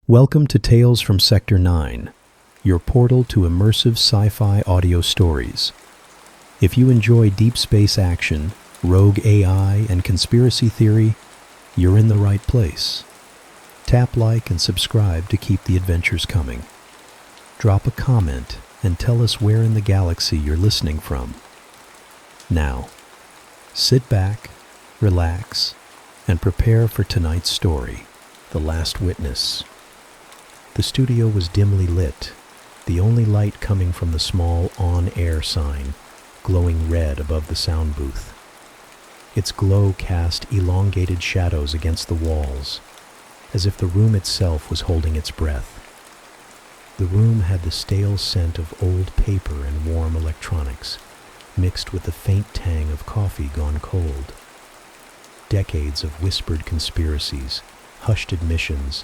Welcome to Tales from Sector 9, your portal to immersive sci-fi audio stories. If you enjoy deep space action, rogue AI, and conspiracy theory, you're in the right place. Tap like and subscribe to keep the adventures coming. Drop a comment and tell us where in the galaxy you're listening from. Now, sit back, relax, and prepare for tonight's story, The Last Witness. The studio was dimly lit, the only light coming from the small on-air sign, glowing red above the sound booth. Its glow cast elongated shadows against the walls, as if the room itself was holding its breath. The room had the stale scent of old paper and warm electronics, mixed with the faint tang of coffee gone cold. Decades of whispered conspiracies, hushed admissions,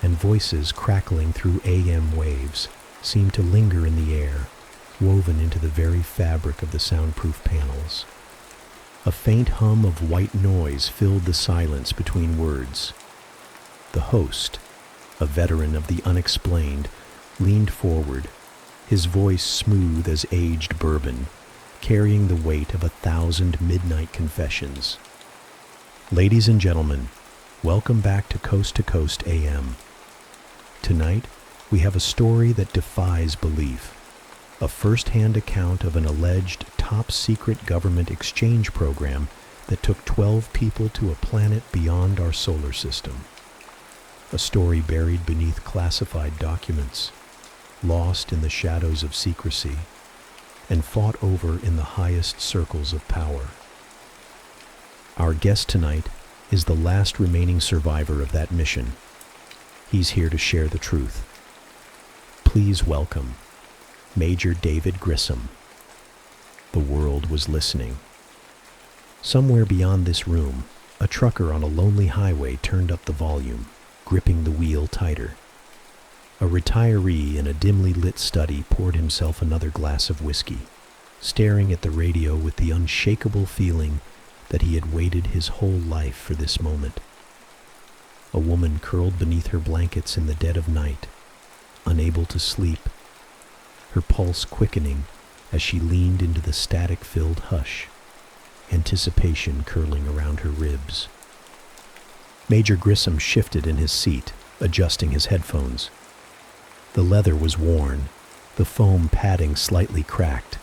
and voices crackling through AM waves seemed to linger in the air, woven into the very fabric of the soundproof panels. A faint hum of white noise filled the silence between words. The host, a veteran of the unexplained, leaned forward, his voice smooth as aged bourbon, carrying the weight of 1,000 midnight confessions. Ladies and gentlemen, welcome back to Coast AM. Tonight, we have a story that defies belief, a first-hand account of an alleged top-secret government exchange program that took 12 people to a planet beyond our solar system. A story buried beneath classified documents, lost in the shadows of secrecy, and fought over in the highest circles of power. Our guest tonight is the last remaining survivor of that mission. He's here to share the truth. Please welcome Major David Grissom. The world was listening. Somewhere beyond this room, a trucker on a lonely highway turned up the volume, gripping the wheel tighter. A retiree in a dimly lit study poured himself another glass of whiskey, staring at the radio with the unshakable feeling that he had waited his whole life for this moment. A woman curled beneath her blankets in the dead of night, unable to sleep, her pulse quickening as she leaned into the static-filled hush, anticipation curling around her ribs. Major Grissom shifted in his seat, adjusting his headphones. The leather was worn, the foam padding slightly cracked.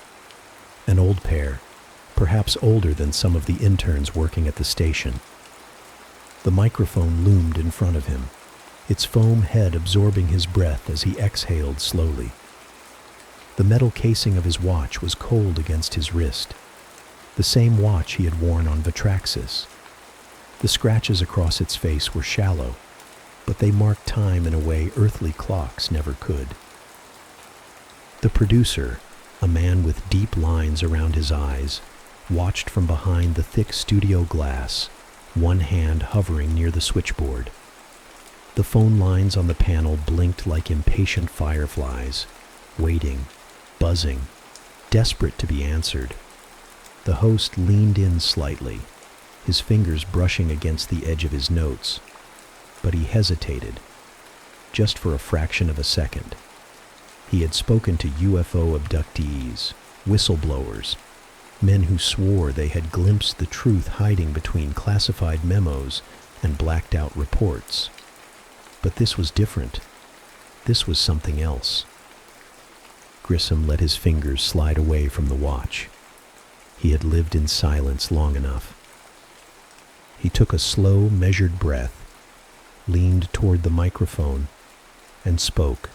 An old pair, perhaps older than some of the interns working at the station. The microphone loomed in front of him, its foam head absorbing his breath as he exhaled slowly. The metal casing of his watch was cold against his wrist, the same watch he had worn on Vatraxis. The scratches across its face were shallow, but they marked time in a way earthly clocks never could. The producer, a man with deep lines around his eyes, watched from behind the thick studio glass, one hand hovering near the switchboard. The phone lines on the panel blinked like impatient fireflies, waiting, buzzing, desperate to be answered. The host leaned in slightly, his fingers brushing against the edge of his notes, but he hesitated, just for a fraction of a second. He had spoken to UFO abductees, whistleblowers, men who swore they had glimpsed the truth hiding between classified memos and blacked-out reports. But this was different. This was something else. Grissom let his fingers slide away from the watch. He had lived in silence long enough. He took a slow, measured breath, leaned toward the microphone, and spoke.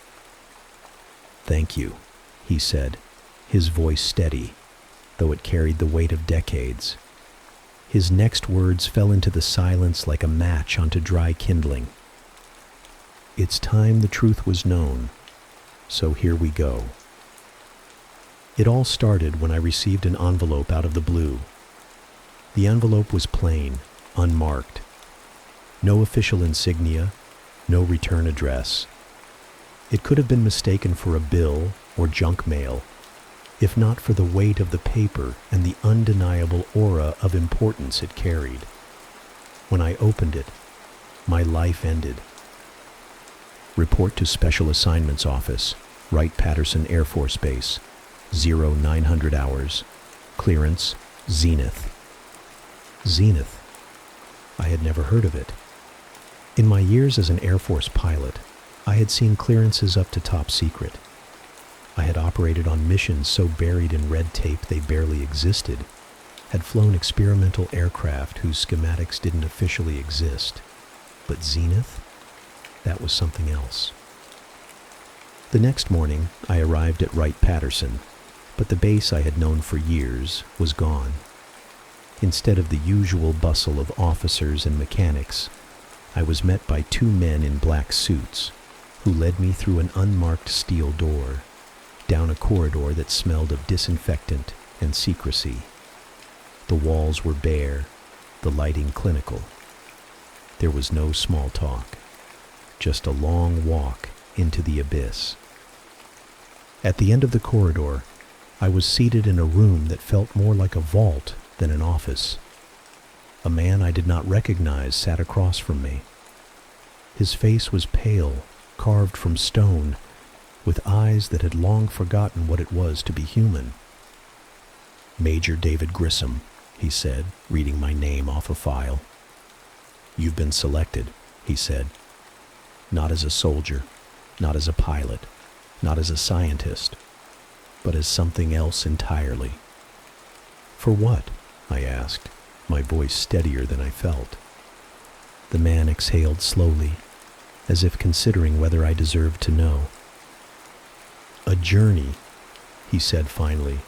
"Thank you," he said, his voice steady, though it carried the weight of decades. His next words fell into the silence like a match onto dry kindling. "It's time the truth was known, so here we go." It all started when I received an envelope out of the blue. The envelope was plain, unmarked. No official insignia, no return address. It could have been mistaken for a bill or junk mail, if not for the weight of the paper and the undeniable aura of importance it carried. When I opened it, my life ended. Report to Special Assignments Office, Wright-Patterson Air Force Base, 0900 hours. Clearance, Zenith. Zenith. I had never heard of it. In my years as an Air Force pilot, I had seen clearances up to top secret. I had operated on missions so buried in red tape they barely existed, had flown experimental aircraft whose schematics didn't officially exist. But Zenith? That was something else. The next morning, I arrived at Wright-Patterson, but the base I had known for years was gone. Instead of the usual bustle of officers and mechanics, I was met by two men in black suits who led me through an unmarked steel door, down a corridor that smelled of disinfectant and secrecy. The walls were bare, the lighting clinical. There was no small talk, just a long walk into the abyss. At the end of the corridor, I was seated in a room that felt more like a vault than an office. A man I did not recognize sat across from me. His face was pale, carved from stone, with eyes that had long forgotten what it was to be human. Major David Grissom, he said, reading my name off a file. You've been selected, he said. Not as a soldier, not as a pilot, not as a scientist, but as something else entirely. For what? I asked, my voice steadier than I felt. The man exhaled slowly, as if considering whether I deserved to know. A journey, he said finally,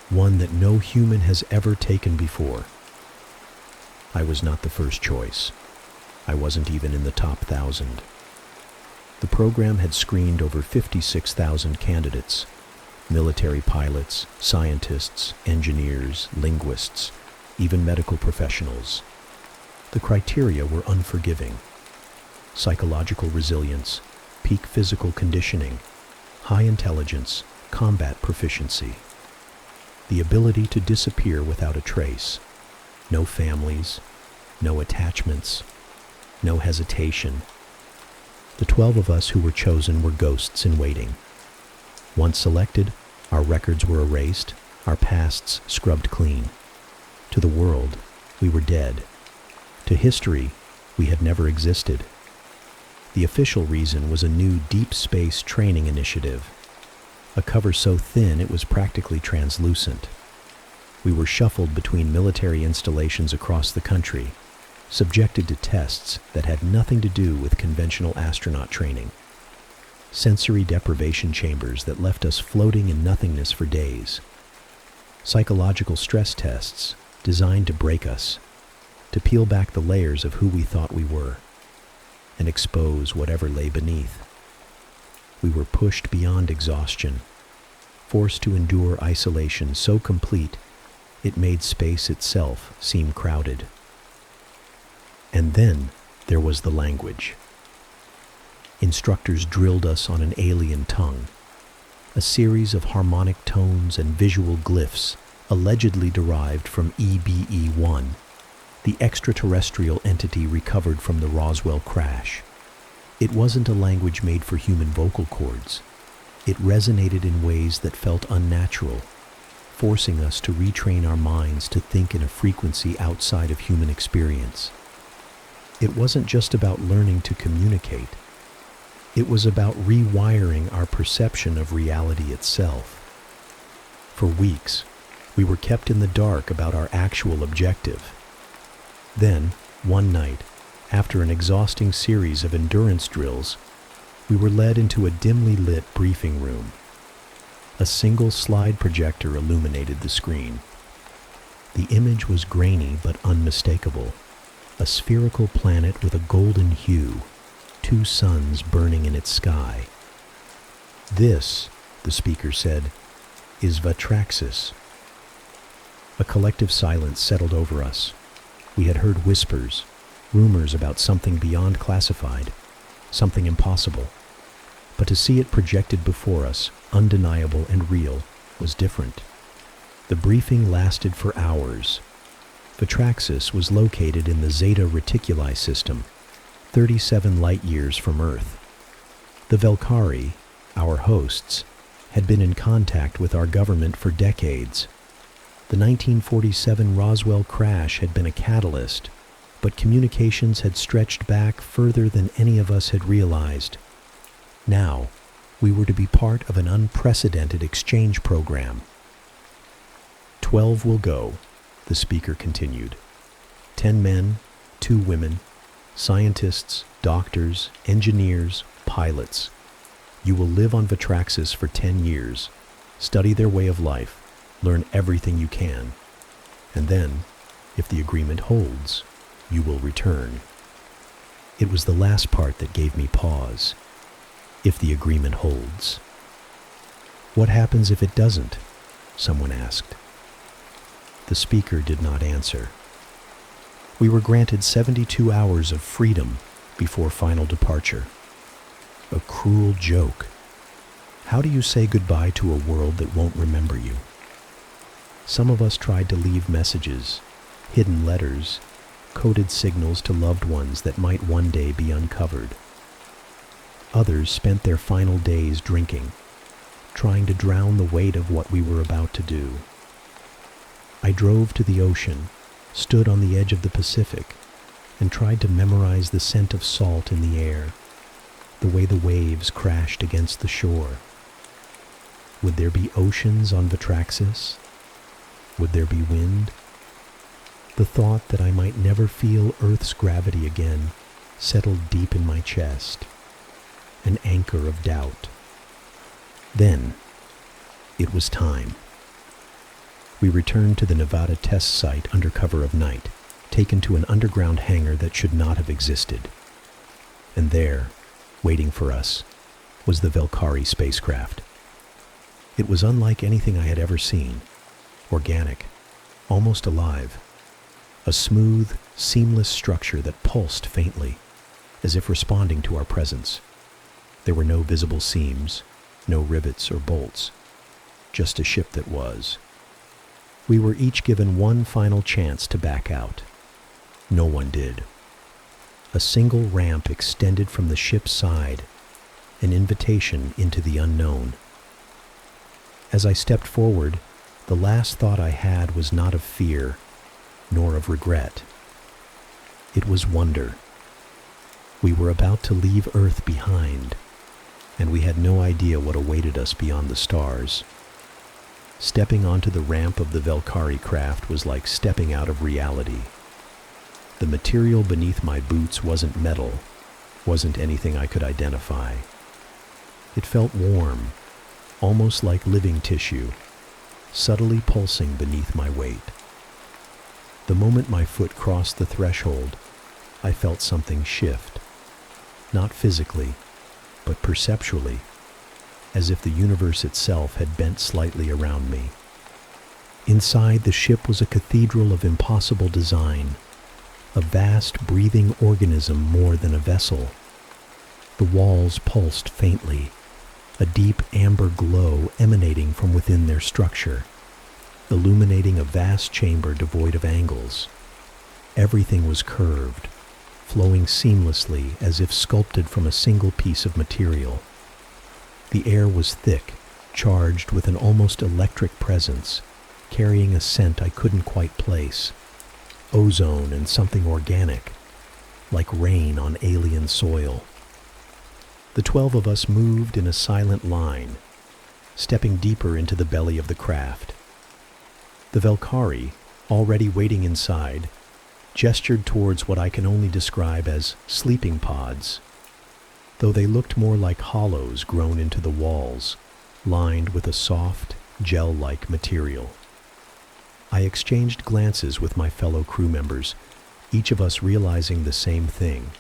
one that no human has ever taken before. I was not the first choice. I wasn't even in the top 1,000. The program had screened over 56,000 candidates, military pilots, scientists, engineers, linguists, even medical professionals. The criteria were unforgiving. Psychological resilience, peak physical conditioning, high intelligence, combat proficiency. The ability to disappear without a trace. No families, no attachments, no hesitation. The 12 of us who were chosen were ghosts in waiting. Once selected, our records were erased, our pasts scrubbed clean. To the world, we were dead. To history, we had never existed. The official reason was a new deep space training initiative, a cover so thin it was practically translucent. We were shuffled between military installations across the country, subjected to tests that had nothing to do with conventional astronaut training. Sensory deprivation chambers that left us floating in nothingness for days. Psychological stress tests designed to break us, to peel back the layers of who we thought we were, and expose whatever lay beneath. We were pushed beyond exhaustion, forced to endure isolation so complete it made space itself seem crowded. And then there was the language. Instructors drilled us on an alien tongue, a series of harmonic tones and visual glyphs allegedly derived from EBE-1, the extraterrestrial entity recovered from the Roswell crash. It wasn't a language made for human vocal cords. It resonated in ways that felt unnatural, forcing us to retrain our minds to think in a frequency outside of human experience. It wasn't just about learning to communicate. It was about rewiring our perception of reality itself. For weeks, we were kept in the dark about our actual objective. Then, one night, after an exhausting series of endurance drills, we were led into a dimly lit briefing room. A single slide projector illuminated the screen. The image was grainy but unmistakable, a spherical planet with a golden hue, 2 suns burning in its sky. This, the speaker said, is Vatraxis. A collective silence settled over us. We had heard whispers, rumors about something beyond classified, something impossible. But to see it projected before us, undeniable and real, was different. The briefing lasted for hours. Vatraxis was located in the Zeta Reticuli system, 37 light-years from Earth. The Velkari, our hosts, had been in contact with our government for decades. The 1947 Roswell crash had been a catalyst, but communications had stretched back further than any of us had realized. Now, we were to be part of an unprecedented exchange program. 12 will go, the speaker continued. 10 men, 2 women, scientists, doctors, engineers, pilots. You will live on Vatraxis for 10 years, study their way of life, learn everything you can, and then, if the agreement holds, you will return. It was the last part that gave me pause. If the agreement holds. What happens if it doesn't? Someone asked. The speaker did not answer. We were granted 72 hours of freedom before final departure. A cruel joke. How do you say goodbye to a world that won't remember you? Some of us tried to leave messages, hidden letters, coded signals to loved ones that might one day be uncovered. Others spent their final days drinking, trying to drown the weight of what we were about to do. I drove to the ocean, stood on the edge of the Pacific, and tried to memorize the scent of salt in the air, the way the waves crashed against the shore. Would there be oceans on Vatraxis? Would there be wind? The thought that I might never feel Earth's gravity again settled deep in my chest, an anchor of doubt. Then, it was time. We returned to the Nevada test site under cover of night, taken to an underground hangar that should not have existed. And there, waiting for us, was the Velkari spacecraft. It was unlike anything I had ever seen. Organic, almost alive. A smooth, seamless structure that pulsed faintly, as if responding to our presence. There were no visible seams, no rivets or bolts, just a ship that was. We were each given one final chance to back out. No one did. A single ramp extended from the ship's side, an invitation into the unknown. As I stepped forward, the last thought I had was not of fear, nor of regret. It was wonder. We were about to leave Earth behind, and we had no idea what awaited us beyond the stars. Stepping onto the ramp of the Velkari craft was like stepping out of reality. The material beneath my boots wasn't metal, wasn't anything I could identify. It felt warm, almost like living tissue, subtly pulsing beneath my weight. The moment my foot crossed the threshold, I felt something shift, not physically, but perceptually, as if the universe itself had bent slightly around me. Inside, the ship was a cathedral of impossible design, a vast breathing organism more than a vessel. The walls pulsed faintly, a deep amber glow emanating from within their structure, illuminating a vast chamber devoid of angles. Everything was curved, flowing seamlessly as if sculpted from a single piece of material. The air was thick, charged with an almost electric presence, carrying a scent I couldn't quite place. Ozone and something organic, like rain on alien soil. The 12 of us moved in a silent line, stepping deeper into the belly of the craft. The Velkari, already waiting inside, gestured towards what I can only describe as sleeping pods, though they looked more like hollows grown into the walls, lined with a soft, gel-like material. I exchanged glances with my fellow crew members, each of us realizing the same thing.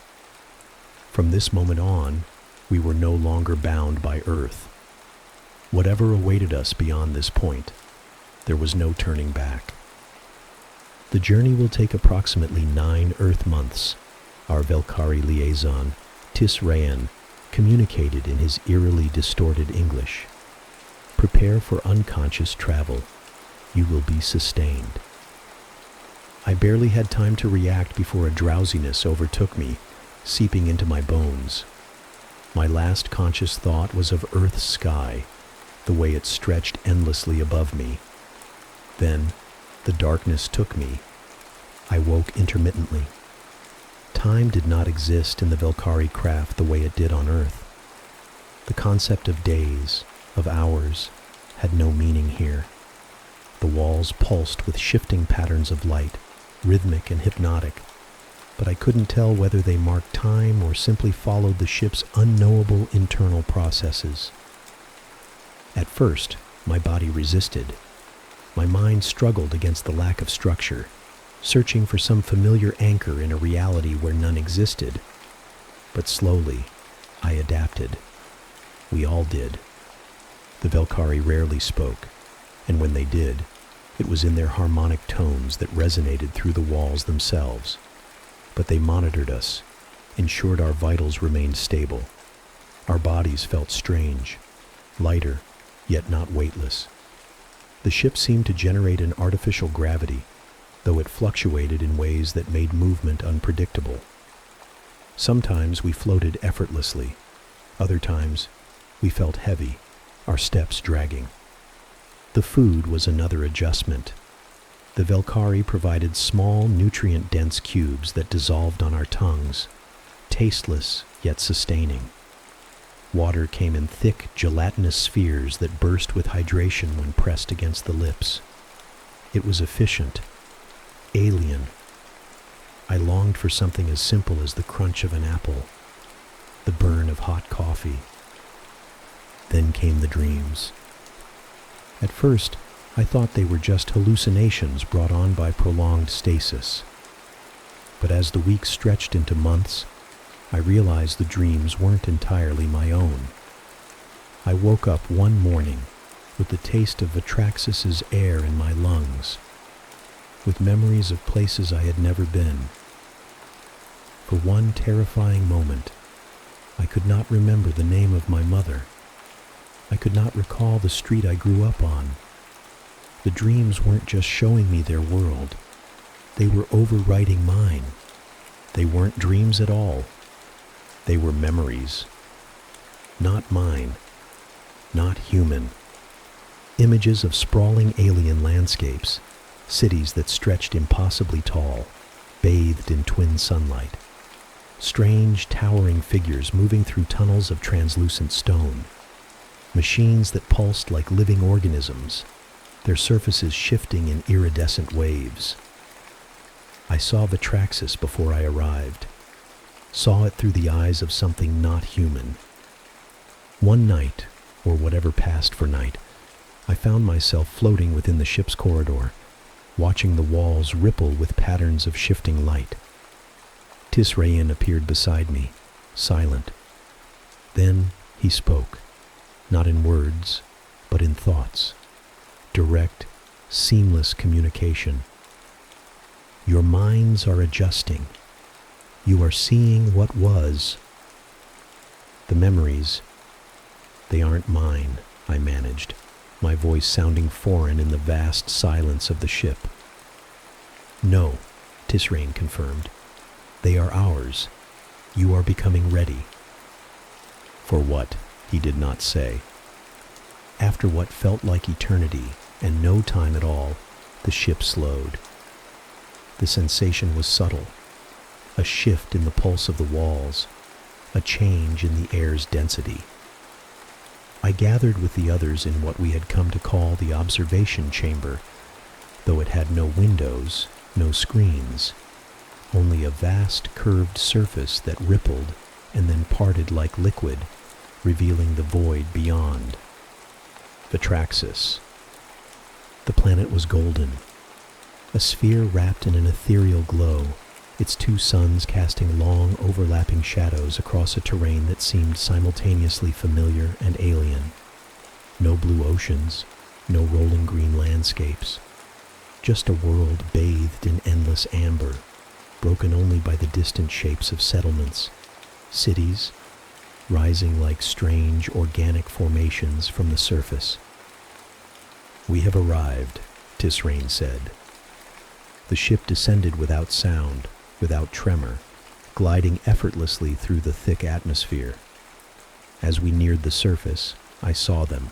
From this moment on, we were no longer bound by Earth. Whatever awaited us beyond this point, there was no turning back. The journey will take approximately 9 Earth months, our Velkari liaison, Tis Rayan, communicated in his eerily distorted English. Prepare for unconscious travel. You will be sustained. I barely had time to react before a drowsiness overtook me, seeping into my bones. My last conscious thought was of Earth's sky, the way it stretched endlessly above me. Then, the darkness took me. I woke intermittently. Time did not exist in the Velkari craft the way it did on Earth. The concept of days, of hours, had no meaning here. The walls pulsed with shifting patterns of light, rhythmic and hypnotic, but I couldn't tell whether they marked time or simply followed the ship's unknowable internal processes. At first, my body resisted. My mind struggled against the lack of structure, searching for some familiar anchor in a reality where none existed. But slowly, I adapted. We all did. The Velkari rarely spoke, and when they did, it was in their harmonic tones that resonated through the walls themselves. But they monitored us, ensured our vitals remained stable. Our bodies felt strange, lighter, yet not weightless. The ship seemed to generate an artificial gravity, though it fluctuated in ways that made movement unpredictable. Sometimes we floated effortlessly. Other times, we felt heavy, our steps dragging. The food was another adjustment. The Velkari provided small, nutrient-dense cubes that dissolved on our tongues, tasteless yet sustaining. Water came in thick, gelatinous spheres that burst with hydration when pressed against the lips. It was efficient, alien. I longed for something as simple as the crunch of an apple, the burn of hot coffee. Then came the dreams. At first, I thought they were just hallucinations brought on by prolonged stasis. But as the weeks stretched into months, I realized the dreams weren't entirely my own. I woke up one morning with the taste of Vatraxis's air in my lungs, with memories of places I had never been. For one terrifying moment, I could not remember the name of my mother. I could not recall the street I grew up on. The dreams weren't just showing me their world. They were overwriting mine. They weren't dreams at all. They were memories. Not mine. Not human. Images of sprawling alien landscapes, cities that stretched impossibly tall, bathed in twin sunlight. Strange, towering figures moving through tunnels of translucent stone. Machines that pulsed like living organisms, their surfaces shifting in iridescent waves. I saw Vatraxis before I arrived, saw it through the eyes of something not human. One night, or whatever passed for night, I found myself floating within the ship's corridor, watching the walls ripple with patterns of shifting light. Tisrayan appeared beside me, silent. Then he spoke, not in words, but in thoughts. Direct, seamless communication. Your minds are adjusting. You are seeing what was. The memories, they aren't mine, I managed, my voice sounding foreign in the vast silence of the ship. No, Tisrain confirmed. They are ours. You are becoming ready. For what, he did not say. After what felt like eternity, and no time at all, the ship slowed. The sensation was subtle, a shift in the pulse of the walls, a change in the air's density. I gathered with the others in what we had come to call the observation chamber, though it had no windows, no screens, only a vast curved surface that rippled and then parted like liquid, revealing the void beyond. Vatraxis. The planet was golden, a sphere wrapped in an ethereal glow, its two suns casting long, overlapping shadows across a terrain that seemed simultaneously familiar and alien. No blue oceans, no rolling green landscapes, just a world bathed in endless amber, broken only by the distant shapes of settlements, cities, rising like strange organic formations from the surface. We have arrived, Tisrain said. The ship descended without sound, without tremor, gliding effortlessly through the thick atmosphere. As we neared the surface, I saw them.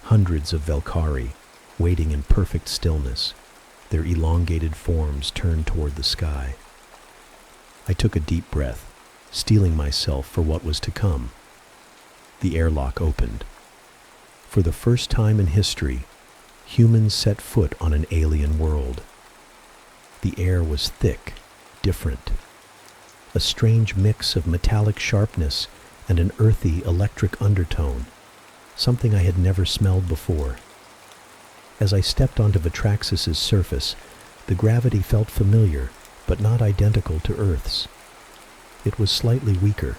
Hundreds of Valkyrie, waiting in perfect stillness, their elongated forms turned toward the sky. I took a deep breath, steeling myself for what was to come. The airlock opened. For the first time in history, humans set foot on an alien world. The air was thick, different. A strange mix of metallic sharpness and an earthy, electric undertone, something I had never smelled before. As I stepped onto Vatraxis's surface, the gravity felt familiar, but not identical to Earth's. It was slightly weaker,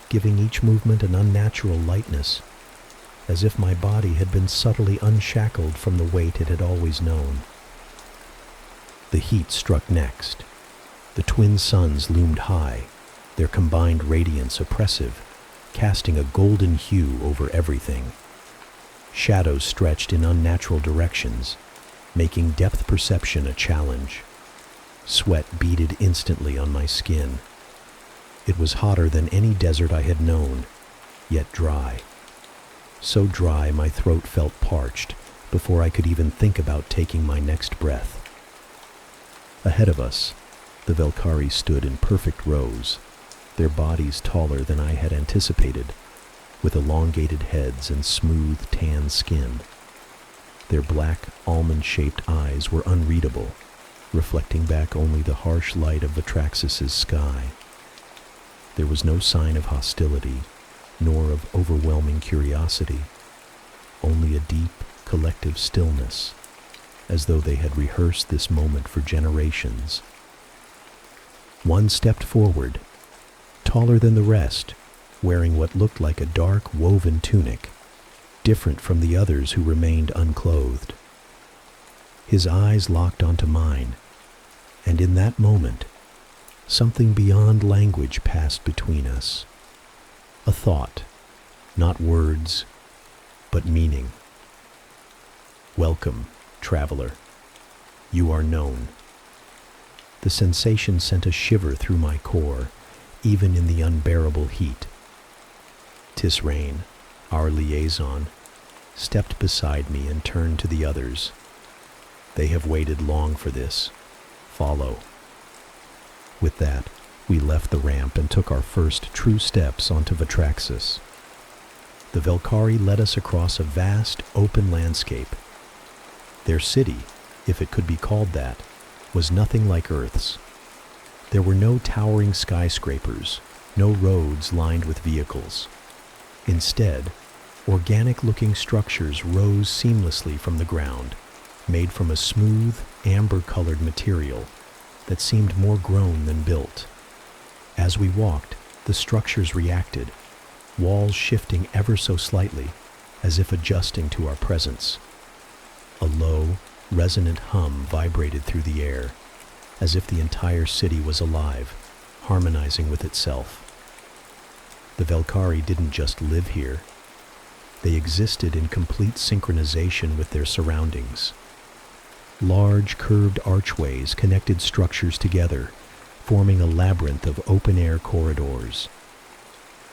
giving each movement an unnatural lightness, as if my body had been subtly unshackled from the weight it had always known. The heat struck next. The twin suns loomed high, their combined radiance oppressive, casting a golden hue over everything. Shadows stretched in unnatural directions, making depth perception a challenge. Sweat beaded instantly on my skin. It was hotter than any desert I had known, yet dry. So dry my throat felt parched before I could even think about taking my next breath. Ahead of us, the Valkyrie stood in perfect rows, their bodies taller than I had anticipated, with elongated heads and smooth tan skin. Their black, almond-shaped eyes were unreadable, reflecting back only the harsh light of Vatraxis's sky. There was no sign of hostility, nor of overwhelming curiosity, only a deep, collective stillness, as though they had rehearsed this moment for generations. One stepped forward, taller than the rest, wearing what looked like a dark, woven tunic, different from the others who remained unclothed. His eyes locked onto mine, and in that moment, something beyond language passed between us. A thought, not words, but meaning. "Welcome, traveler. You are known." The sensation sent a shiver through my core, even in the unbearable heat. Tisrain, our liaison, stepped beside me and turned to the others. "They have waited long for this. Follow." With that, we left the ramp and took our first true steps onto Vatraxis. The Valkyrie led us across a vast, open landscape. Their city, if it could be called that, was nothing like Earth's. There were no towering skyscrapers, no roads lined with vehicles. Instead, organic-looking structures rose seamlessly from the ground, made from a smooth, amber-colored material that seemed more grown than built. As we walked, the structures reacted, walls shifting ever so slightly, as if adjusting to our presence. A low, resonant hum vibrated through the air, as if the entire city was alive, harmonizing with itself. The Valkyrie didn't just live here. They existed in complete synchronization with their surroundings. Large, curved archways connected structures together, forming a labyrinth of open-air corridors.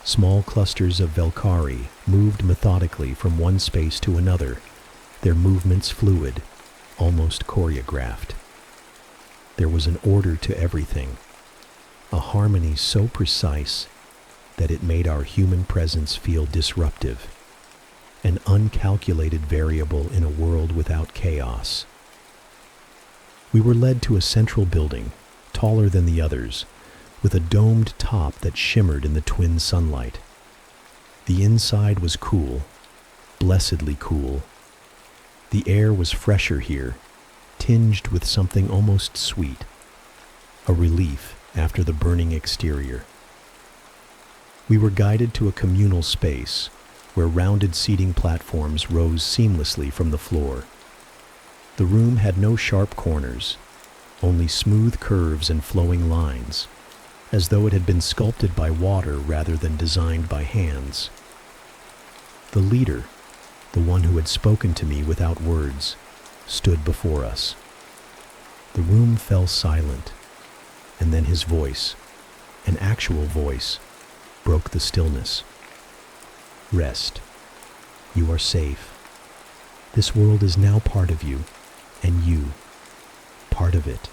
Small clusters of Valkyrie moved methodically from one space to another, their movements fluid, almost choreographed. There was an order to everything, a harmony so precise that it made our human presence feel disruptive, an uncalculated variable in a world without chaos. We were led to a central building, taller than the others, with a domed top that shimmered in the twin sunlight. The inside was cool, blessedly cool. The air was fresher here, tinged with something almost sweet, a relief after the burning exterior. We were guided to a communal space where rounded seating platforms rose seamlessly from the floor. The room had no sharp corners, only smooth curves and flowing lines, as though it had been sculpted by water rather than designed by hands. The leader, the one who had spoken to me without words, stood before us. The room fell silent, and then his voice, an actual voice, broke the stillness. Rest. You are safe. This world is now part of you, and you, part of it.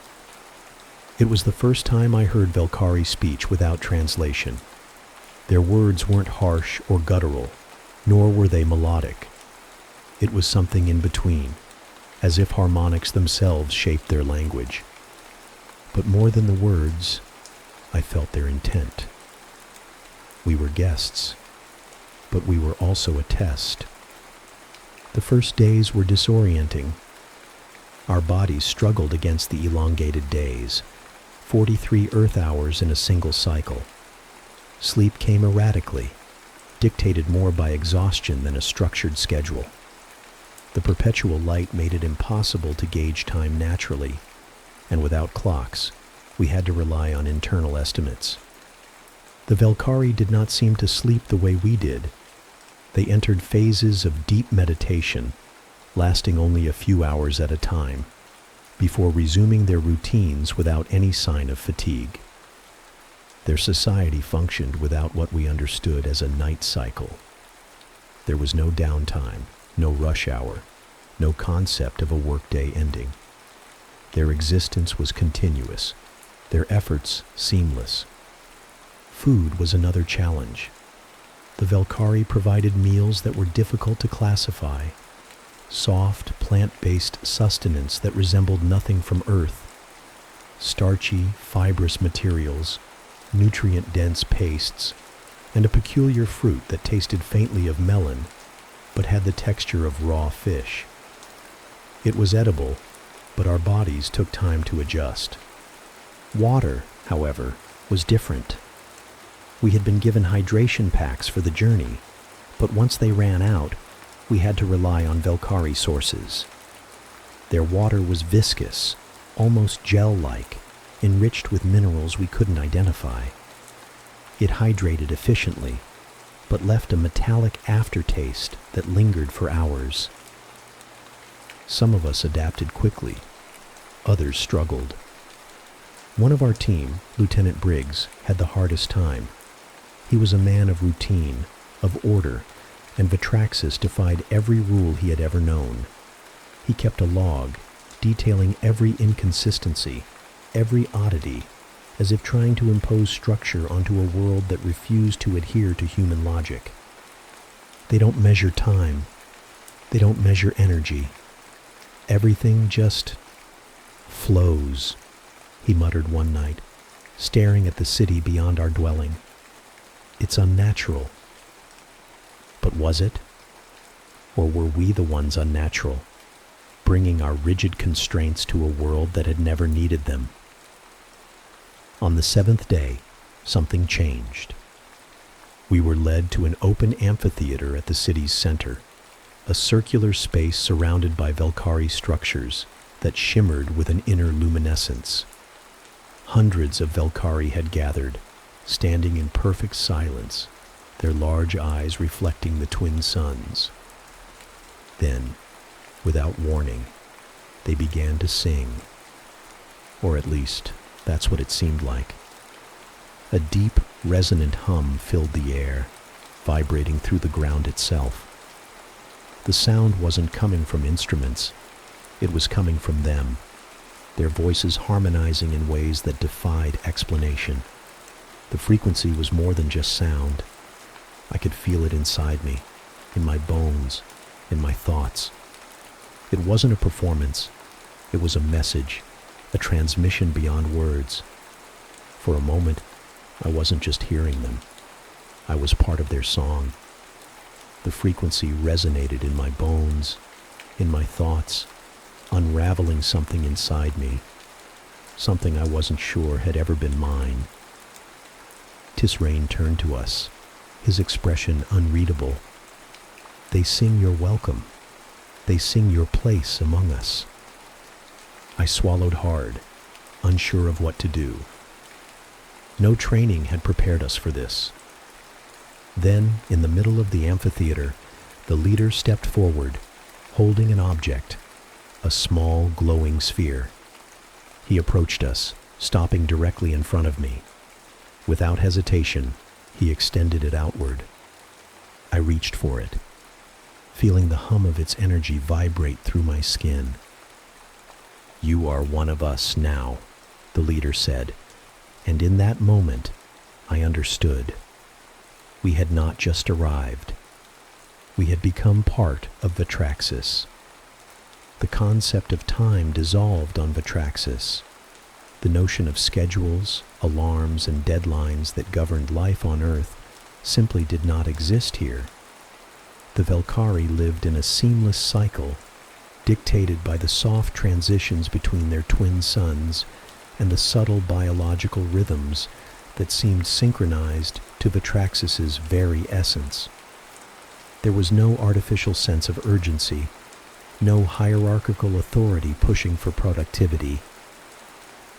It was the first time I heard Valkyrie speech without translation. Their words weren't harsh or guttural, nor were they melodic. It was something in between, as if harmonics themselves shaped their language. But more than the words, I felt their intent. We were guests, but we were also a test. The first days were disorienting. Our bodies struggled against the elongated days, 43 Earth hours in a single cycle. Sleep came erratically, dictated more by exhaustion than a structured schedule. The perpetual light made it impossible to gauge time naturally, and without clocks, we had to rely on internal estimates. The Valkyrie did not seem to sleep the way we did. They entered phases of deep meditation, lasting only a few hours at a time, before resuming their routines without any sign of fatigue. Their society functioned without what we understood as a night cycle. There was no downtime, no rush hour, no concept of a workday ending. Their existence was continuous, their efforts seamless. Food was another challenge. The Valkyrie provided meals that were difficult to classify, soft, plant-based sustenance that resembled nothing from Earth, starchy, fibrous materials, nutrient-dense pastes, and a peculiar fruit that tasted faintly of melon, but had the texture of raw fish. It was edible, but our bodies took time to adjust. Water, however, was different. We had been given hydration packs for the journey, but once they ran out, we had to rely on Valkyrie sources. Their water was viscous, almost gel-like, enriched with minerals we couldn't identify. It hydrated efficiently, but left a metallic aftertaste that lingered for hours. Some of us adapted quickly, others struggled. One of our team, Lieutenant Briggs, had the hardest time. He was a man of routine, of order, and Vatraxis defied every rule he had ever known. He kept a log, detailing every inconsistency, every oddity, as if trying to impose structure onto a world that refused to adhere to human logic. They don't measure time. They don't measure energy. Everything just flows, he muttered one night, staring at the city beyond our dwelling. It's unnatural. But was it? Or were we the ones unnatural, bringing our rigid constraints to a world that had never needed them? On the seventh day, something changed. We were led to an open amphitheater at the city's center, a circular space surrounded by Valkyrie structures that shimmered with an inner luminescence. Hundreds of Valkyrie had gathered, standing in perfect silence, their large eyes reflecting the twin suns. Then, without warning, they began to sing. Or at least, that's what it seemed like. A deep, resonant hum filled the air, vibrating through the ground itself. The sound wasn't coming from instruments. It was coming from them, their voices harmonizing in ways that defied explanation. The frequency was more than just sound. I could feel it inside me, in my bones, in my thoughts. It wasn't a performance. It was a message, a transmission beyond words. For a moment, I wasn't just hearing them. I was part of their song. The frequency resonated in my bones, in my thoughts, unraveling something inside me, something I wasn't sure had ever been mine. Tisrain turned to us, his expression unreadable. They sing your welcome. They sing your place among us. I swallowed hard, unsure of what to do. No training had prepared us for this. Then, in the middle of the amphitheater, the leader stepped forward, holding an object, a small, glowing sphere. He approached us, stopping directly in front of me. Without hesitation, he extended it outward. I reached for it, feeling the hum of its energy vibrate through my skin. "You are one of us now," the leader said, and in that moment, I understood. We had not just arrived. We had become part of Vatraxis. The concept of time dissolved on Vatraxis. The notion of schedules, alarms, and deadlines that governed life on Earth simply did not exist here. The Valkyrie lived in a seamless cycle, dictated by the soft transitions between their twin suns and the subtle biological rhythms that seemed synchronized to Vatraxis's very essence. There was no artificial sense of urgency, no hierarchical authority pushing for productivity.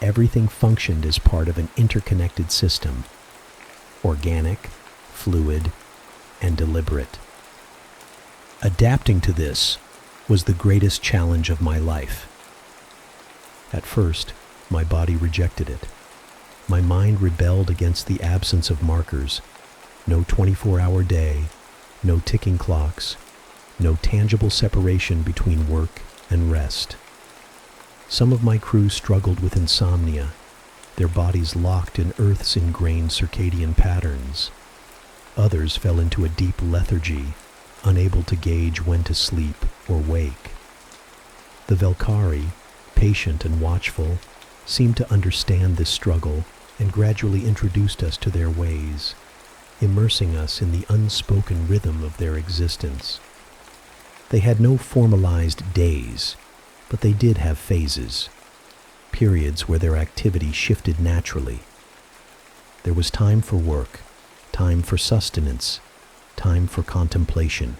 Everything functioned as part of an interconnected system, organic, fluid, and deliberate. Adapting to this was the greatest challenge of my life. At first, my body rejected it. My mind rebelled against the absence of markers, no 24-hour day, no ticking clocks, no tangible separation between work and rest. Some of my crew struggled with insomnia, their bodies locked in Earth's ingrained circadian patterns. Others fell into a deep lethargy, unable to gauge when to sleep or wake. The Valkyrie, patient and watchful, seemed to understand this struggle and gradually introduced us to their ways, immersing us in the unspoken rhythm of their existence. They had no formalized days, but they did have phases, periods where their activity shifted naturally. There was time for work, time for sustenance, time for contemplation,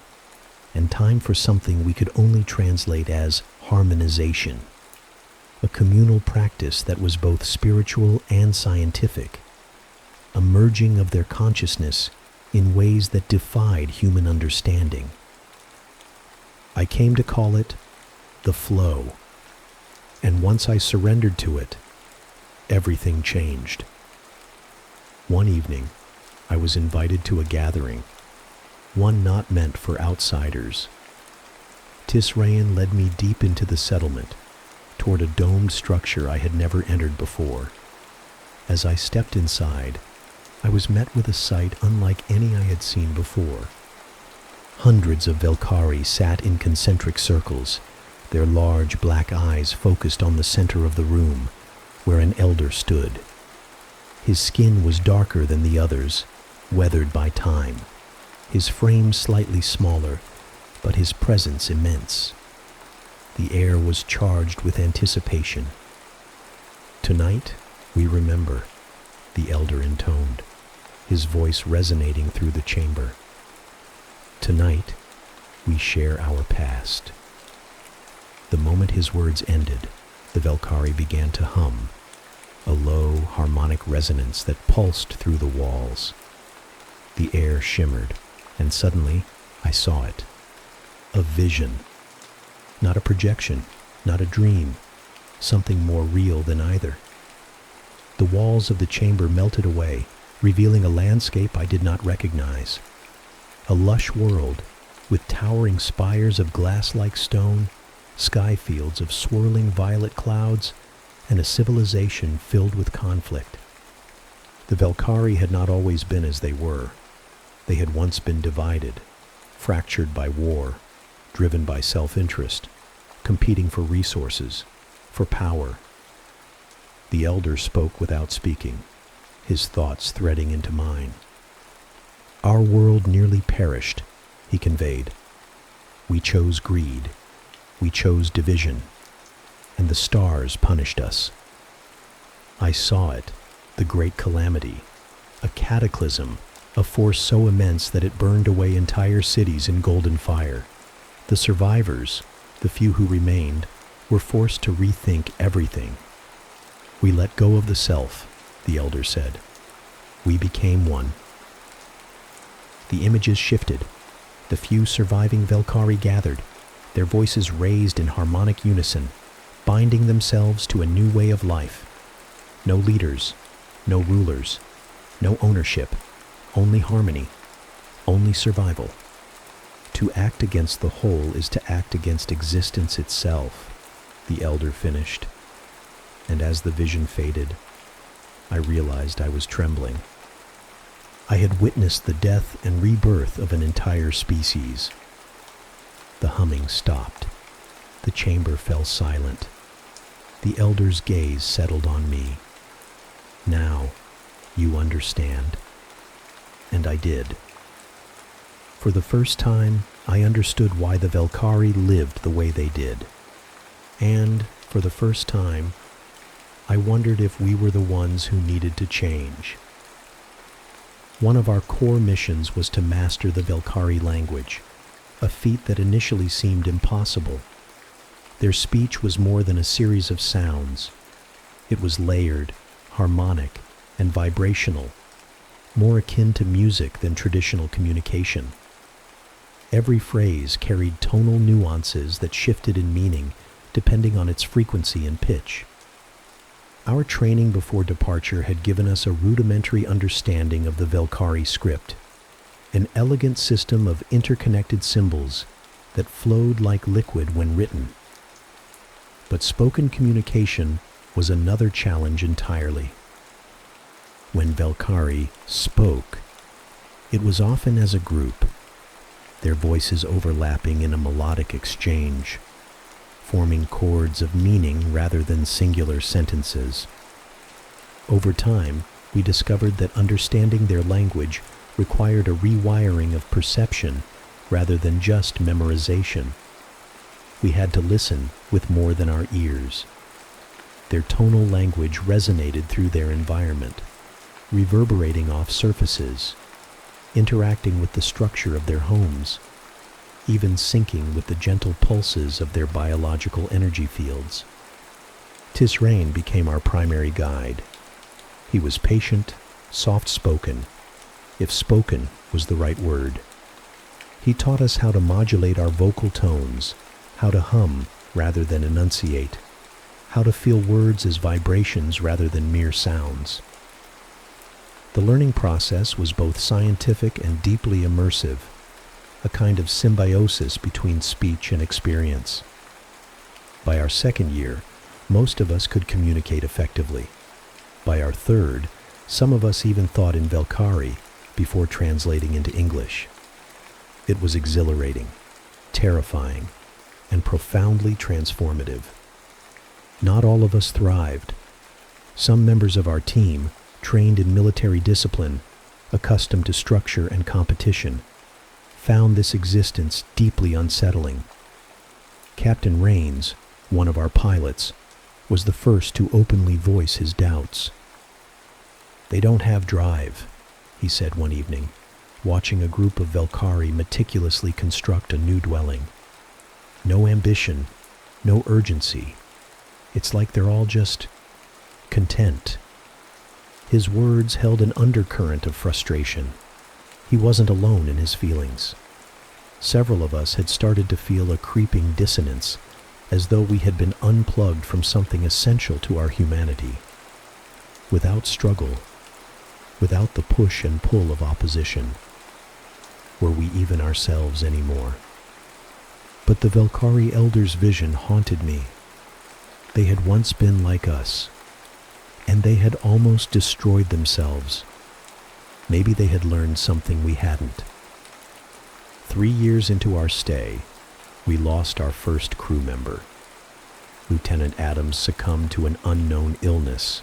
and time for something we could only translate as harmonization, a communal practice that was both spiritual and scientific, a merging of their consciousness in ways that defied human understanding. I came to call it the flow, and once I surrendered to it, everything changed. One evening, I was invited to a gathering, one not meant for outsiders. Tisrayan led me deep into the settlement, toward a domed structure I had never entered before. As I stepped inside, I was met with a sight unlike any I had seen before. Hundreds of Valkyrie sat in concentric circles, their large black eyes focused on the center of the room, where an elder stood. His skin was darker than the others, weathered by time, his frame slightly smaller, but his presence immense. The air was charged with anticipation. "Tonight, we remember," the elder intoned, his voice resonating through the chamber. "Tonight, we share our past." The moment his words ended, the Valkyrie began to hum, a low, harmonic resonance that pulsed through the walls. The air shimmered, and suddenly I saw it. A vision. Not a projection, not a dream, something more real than either. The walls of the chamber melted away, revealing a landscape I did not recognize. A lush world, with towering spires of glass-like stone, sky fields of swirling violet clouds, and a civilization filled with conflict. The Valkyrie had not always been as they were. They had once been divided, fractured by war, driven by self-interest, competing for resources, for power. The elder spoke without speaking, his thoughts threading into mine. "Our world nearly perished," he conveyed. "We chose greed. We chose division. And the stars punished us. I saw it, the great calamity, a cataclysm, a force so immense that it burned away entire cities in golden fire. The survivors, the few who remained, were forced to rethink everything. We let go of the self," the elder said. "We became one." The images shifted. The few surviving Valkyrie gathered, their voices raised in harmonic unison, binding themselves to a new way of life. No leaders, no rulers, no ownership, only harmony. only survival. To act against the whole is to act against existence itself, the elder finished. And as the vision faded, I realized I was trembling. I had witnessed the death and rebirth of an entire species. The humming stopped. The chamber fell silent. The elder's gaze settled on me. Now, you understand. And I did. For the first time, I understood why the Velkhari lived the way they did. And, for the first time, I wondered if we were the ones who needed to change. One of our core missions was to master the Velkhari language, a feat that initially seemed impossible. Their speech was more than a series of sounds. It was layered, harmonic, and vibrational, more akin to music than traditional communication. Every phrase carried tonal nuances that shifted in meaning depending on its frequency and pitch. Our training before departure had given us a rudimentary understanding of the Velkhari script, an elegant system of interconnected symbols that flowed like liquid when written. But spoken communication was another challenge entirely. When Velkhari spoke, it was often as a group, their voices overlapping in a melodic exchange, forming chords of meaning rather than singular sentences. Over time, we discovered that understanding their language required a rewiring of perception rather than just memorization. We had to listen with more than our ears. Their tonal language resonated through their environment, reverberating off surfaces, interacting with the structure of their homes, even syncing with the gentle pulses of their biological energy fields. Tisrain became our primary guide. He was patient, soft-spoken, if spoken was the right word. He taught us how to modulate our vocal tones, how to hum rather than enunciate, how to feel words as vibrations rather than mere sounds. The learning process was both scientific and deeply immersive, a kind of symbiosis between speech and experience. By our second year, most of us could communicate effectively. By our third, some of us even thought in Velkhari before translating into English. It was exhilarating, terrifying, and profoundly transformative. Not all of us thrived. Some members of our team, trained in military discipline, accustomed to structure and competition, found this existence deeply unsettling. Captain Rains, one of our pilots, was the first to openly voice his doubts. "They don't have drive," he said one evening, watching a group of Velkhari meticulously construct a new dwelling. "No ambition, no urgency. It's like they're all just content." His words held an undercurrent of frustration. He wasn't alone in his feelings. Several of us had started to feel a creeping dissonance, as though we had been unplugged from something essential to our humanity. Without struggle, without the push and pull of opposition, were we even ourselves anymore? But the Velkhari elders' vision haunted me. They had once been like us, and they had almost destroyed themselves. Maybe they had learned something we hadn't. 3 years into our stay, we lost our first crew member. Lieutenant Adams succumbed to an unknown illness,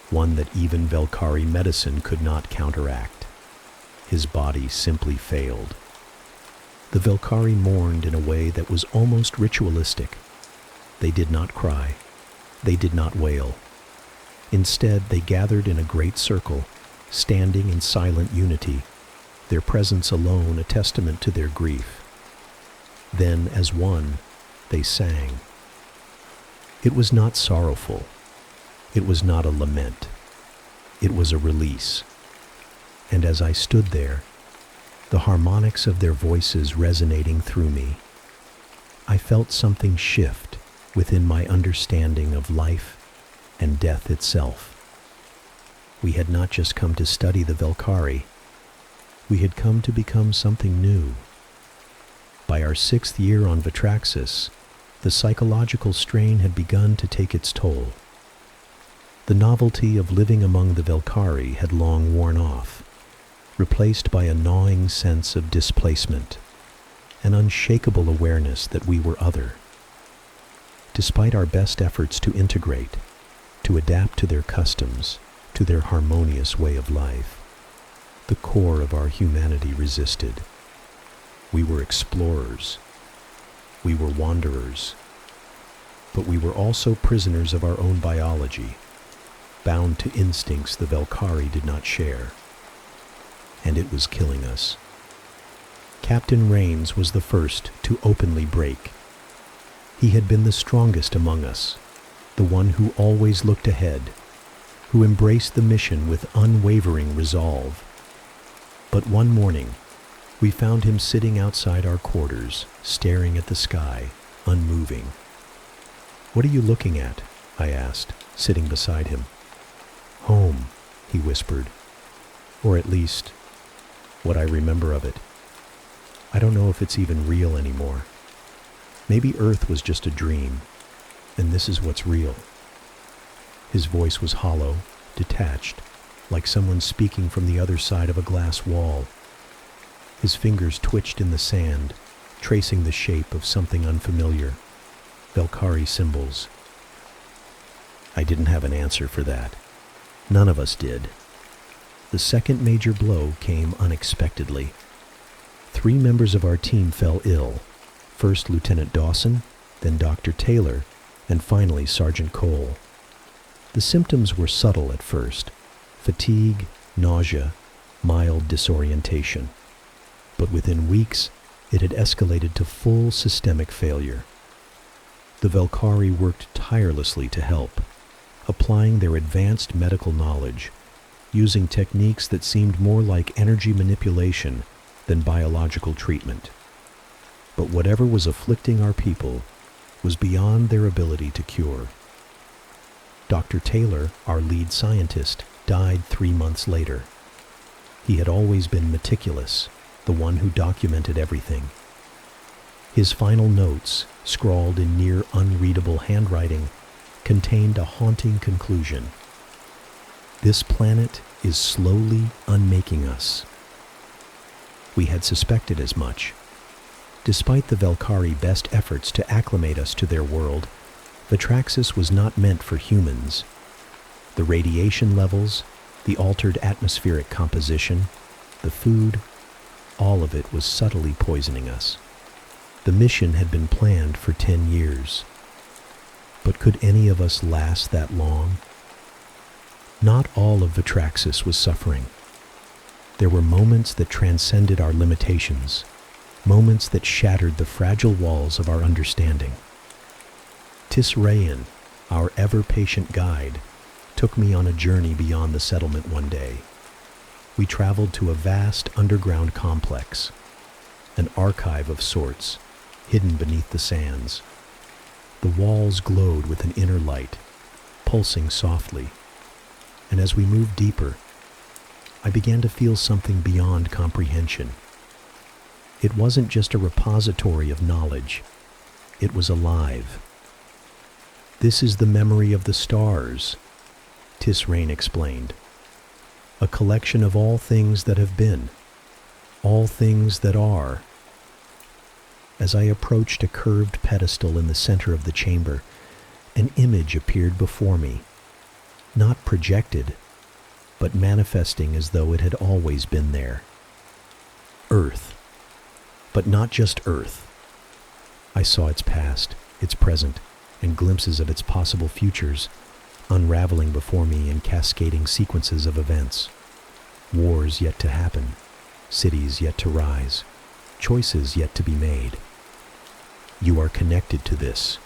one that even Velkhari medicine could not counteract. His body simply failed. The Velkhari mourned in a way that was almost ritualistic. They did not cry. They did not wail. Instead, they gathered in a great circle, standing in silent unity, their presence alone a testament to their grief. Then, as one, they sang. It was not sorrowful. It was not a lament. It was a release. And as I stood there, the harmonics of their voices resonating through me, I felt something shift within my understanding of life and death itself. We had not just come to study the Velkhari. We had come to become something new. By our 6th year on Vatraxis, the psychological strain had begun to take its toll. The novelty of living among the Valkyrie had long worn off, replaced by a gnawing sense of displacement, an unshakable awareness that we were other. Despite our best efforts to integrate, to adapt to their customs, to their harmonious way of life, the core of our humanity resisted. We were explorers. We were wanderers. But we were also prisoners of our own biology, bound to instincts the Valkyrie did not share. And it was killing us. Captain Rains was the first to openly break. He had been the strongest among us, the one who always looked ahead, who embraced the mission with unwavering resolve. But one morning, we found him sitting outside our quarters, staring at the sky, unmoving. "What are you looking at?" I asked, sitting beside him. "Home," he whispered. "Or at least, what I remember of it. I don't know if it's even real anymore. Maybe Earth was just a dream, and this is what's real." His voice was hollow, detached, like someone speaking from the other side of a glass wall. His fingers twitched in the sand, tracing the shape of something unfamiliar. Valkyrie symbols. I didn't have an answer for that. None of us did. The second major blow came unexpectedly. 3 members of our team fell ill. First Lieutenant Dawson, then Dr. Taylor, and finally Sergeant Cole. The symptoms were subtle at first: fatigue, nausea, mild disorientation. But within weeks, it had escalated to full systemic failure. The Valkyrie worked tirelessly to help, applying their advanced medical knowledge, using techniques that seemed more like energy manipulation than biological treatment. But whatever was afflicting our people was beyond their ability to cure. Dr. Taylor, our lead scientist, died 3 months later. He had always been meticulous, the one who documented everything. His final notes, scrawled in near unreadable handwriting, contained a haunting conclusion. "This planet is slowly unmaking us." We had suspected as much. Despite the Valkyrie best efforts to acclimate us to their world, Vatraxis was not meant for humans. The radiation levels, the altered atmospheric composition, the food, all of it was subtly poisoning us. The mission had been planned for 10 years. But could any of us last that long? Not all of Vatraxis was suffering. There were moments that transcended our limitations, moments that shattered the fragile walls of our understanding. Tisrayan, our ever-patient guide, took me on a journey beyond the settlement one day. We traveled to a vast underground complex, an archive of sorts, hidden beneath the sands. The walls glowed with an inner light, pulsing softly, and as we moved deeper, I began to feel something beyond comprehension. It wasn't just a repository of knowledge, it was alive. "This is the memory of the stars," Tisrain explained. "A collection of all things that have been, all things that are." As I approached a curved pedestal in the center of the chamber, an image appeared before me, not projected, but manifesting as though it had always been there. Earth. But not just Earth. I saw its past, its present, and glimpses of its possible futures, unraveling before me in cascading sequences of events. Wars yet to happen, cities yet to rise, choices yet to be made. "You are connected to this,"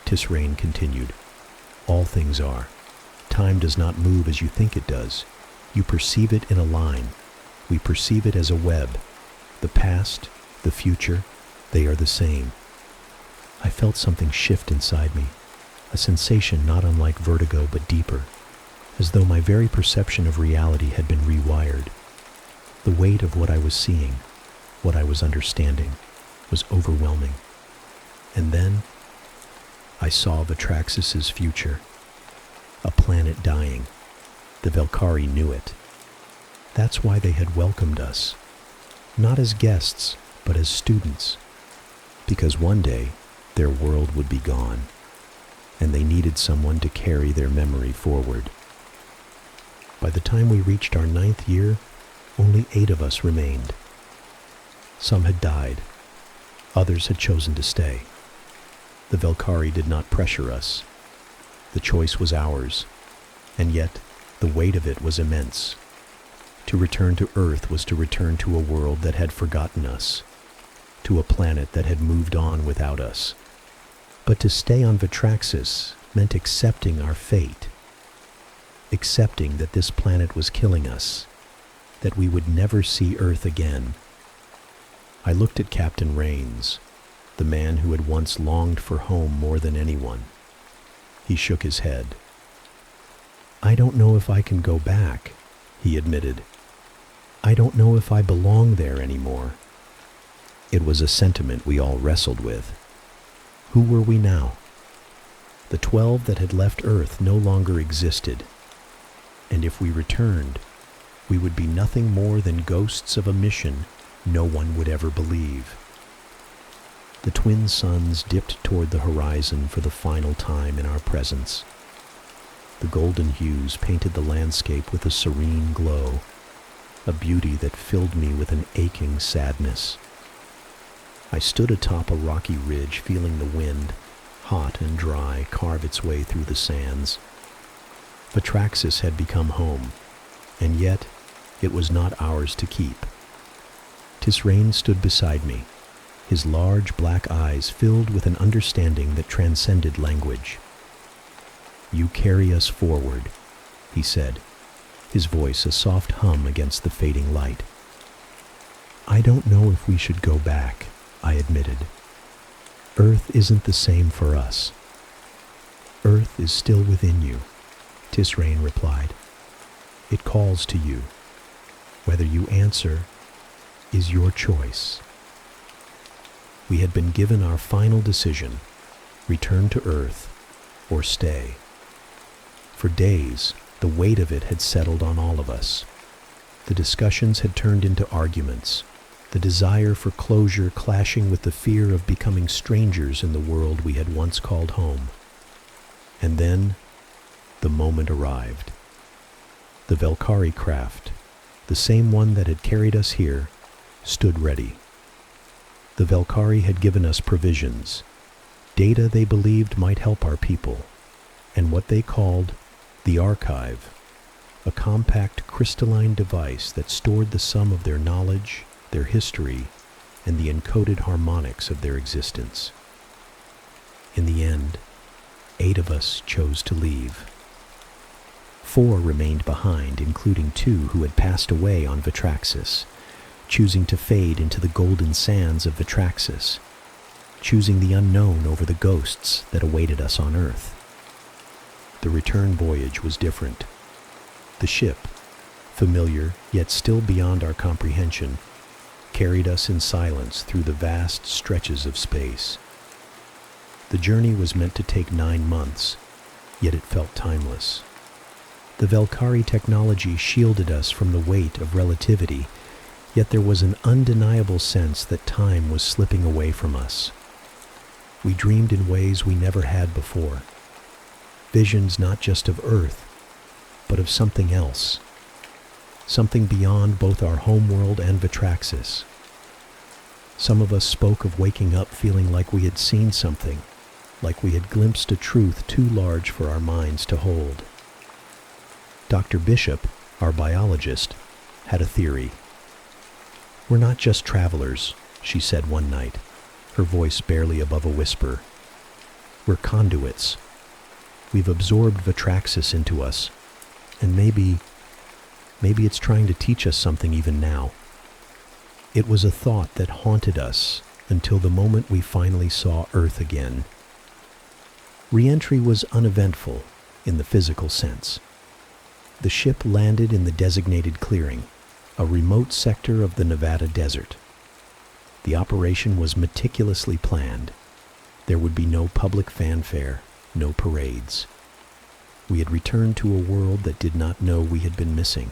Tisrain continued. "All things are. Time does not move as you think it does. You perceive it in a line. We perceive it as a web. The past, the future, they are the same." I felt something shift inside me, a sensation not unlike vertigo but deeper, as though my very perception of reality had been rewired. The weight of what I was seeing, what I was understanding, was overwhelming. And then I saw Vatraxis's future. A planet dying. The Valkyrie knew it. That's why they had welcomed us. Not as guests, but as students. Because one day, their world would be gone, and they needed someone to carry their memory forward. By the time we reached our 9th year, only 8 of us remained. Some had died. Others had chosen to stay. The Valkyrie did not pressure us. The choice was ours, and yet the weight of it was immense. To return to Earth was to return to a world that had forgotten us, to a planet that had moved on without us. But to stay on Vatraxis meant accepting our fate, accepting that this planet was killing us, that we would never see Earth again. I looked at Captain Rains, the man who had once longed for home more than anyone. He shook his head. "I don't know if I can go back," he admitted. "I don't know if I belong there anymore." It was a sentiment we all wrestled with. Who were we now? The 12 that had left Earth no longer existed, and if we returned, we would be nothing more than ghosts of a mission no one would ever believe. The twin suns dipped toward the horizon for the final time in our presence. The golden hues painted the landscape with a serene glow, a beauty that filled me with an aching sadness. I stood atop a rocky ridge, feeling the wind, hot and dry, carve its way through the sands. Vatraxis had become home, and yet it was not ours to keep. Tisrain stood beside me, his large black eyes filled with an understanding that transcended language. "You carry us forward," he said, his voice a soft hum against the fading light. "I don't know if we should go back," I admitted. "Earth isn't the same for us." "Earth is still within you," Tisrain replied. "It calls to you. Whether you answer is your choice." We had been given our final decision: return to Earth or stay. For days, the weight of it had settled on all of us. The discussions had turned into arguments, the desire for closure clashing with the fear of becoming strangers in the world we had once called home. And then, the moment arrived. The Valkyrie craft, the same one that had carried us here, stood ready. The Valkyrie had given us provisions, data they believed might help our people, and what they called the archive, a compact crystalline device that stored the sum of their knowledge, their history, and the encoded harmonics of their existence. In the end, 8 of us chose to leave. 4 remained behind, including 2 who had passed away on Vatraxis, choosing to fade into the golden sands of Vatraxis, choosing the unknown over the ghosts that awaited us on Earth. The return voyage was different. The ship, familiar yet still beyond our comprehension, carried us in silence through the vast stretches of space. The journey was meant to take 9 months, yet it felt timeless. The Valkyrie technology shielded us from the weight of relativity, yet there was an undeniable sense that time was slipping away from us. We dreamed in ways we never had before. Visions not just of Earth, but of something else. Something beyond both our homeworld and Vatraxis. Some of us spoke of waking up feeling like we had seen something, like we had glimpsed a truth too large for our minds to hold. Dr. Bishop, our biologist, had a theory. "We're not just travelers," she said one night, her voice barely above a whisper. "We're conduits. We've absorbed Vatraxis into us, and maybe it's trying to teach us something even now." It was a thought that haunted us until the moment we finally saw Earth again. Re-entry was uneventful in the physical sense. The ship landed in the designated clearing, a remote sector of the Nevada desert. The operation was meticulously planned. There would be no public fanfare, no parades. We had returned to a world that did not know we had been missing.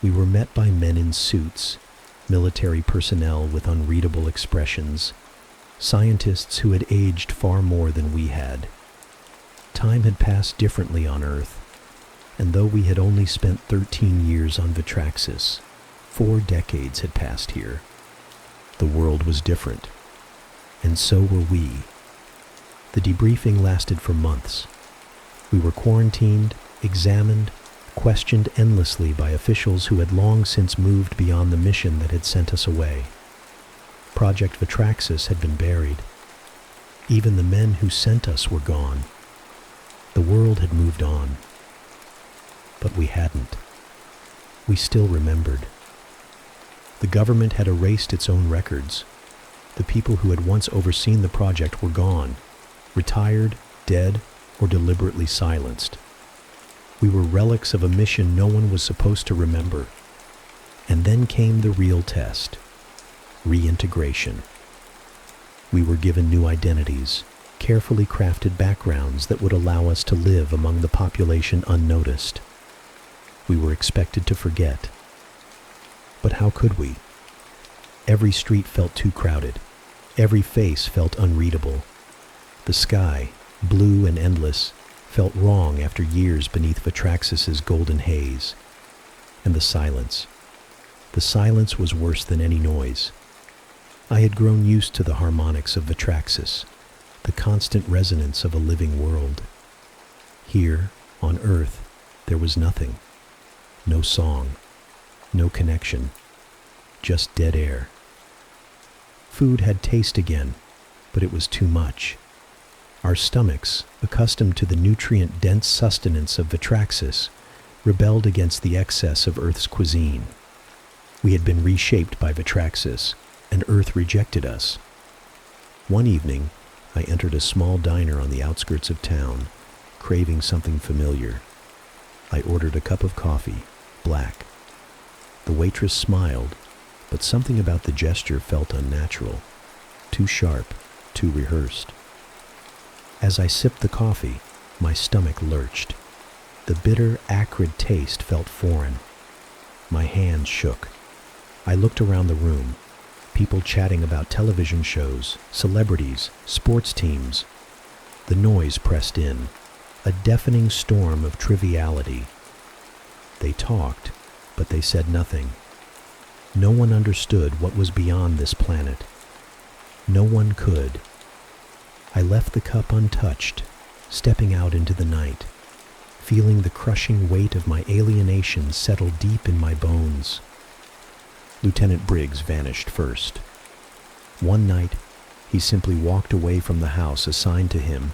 We were met by men in suits, military personnel with unreadable expressions, scientists who had aged far more than we had. Time had passed differently on Earth, and though we had only spent 13 years on Vatraxis, 4 decades had passed here. The world was different, and so were we. The debriefing lasted for months. We were quarantined, examined, questioned endlessly by officials who had long since moved beyond the mission that had sent us away. Project Vatraxis had been buried. Even the men who sent us were gone. The world had moved on. But we hadn't. We still remembered. The government had erased its own records. The people who had once overseen the project were gone, retired, dead, or deliberately silenced. We were relics of a mission no one was supposed to remember. And then came the real test: reintegration. We were given new identities, carefully crafted backgrounds that would allow us to live among the population unnoticed. We were expected to forget. But how could we? Every street felt too crowded. Every face felt unreadable. The sky, blue and endless, felt wrong after years beneath Vatraxis's golden haze. And the silence. The silence was worse than any noise. I had grown used to the harmonics of Vatraxis, the constant resonance of a living world. Here, on Earth, there was nothing. No song, no connection, just dead air. Food had taste again, but it was too much. Our stomachs, accustomed to the nutrient-dense sustenance of Vatraxis, rebelled against the excess of Earth's cuisine. We had been reshaped by Vatraxis, and Earth rejected us. One evening, I entered a small diner on the outskirts of town, craving something familiar. I ordered a cup of coffee, black. The waitress smiled, but something about the gesture felt unnatural, too sharp, too rehearsed. As I sipped the coffee, my stomach lurched. The bitter, acrid taste felt foreign. My hands shook. I looked around the room, people chatting about television shows, celebrities, sports teams. The noise pressed in, a deafening storm of triviality. They talked, but they said nothing. No one understood what was beyond this planet. No one could. I left the cup untouched, stepping out into the night, feeling the crushing weight of my alienation settle deep in my bones. Lieutenant Briggs vanished first. One night, he simply walked away from the house assigned to him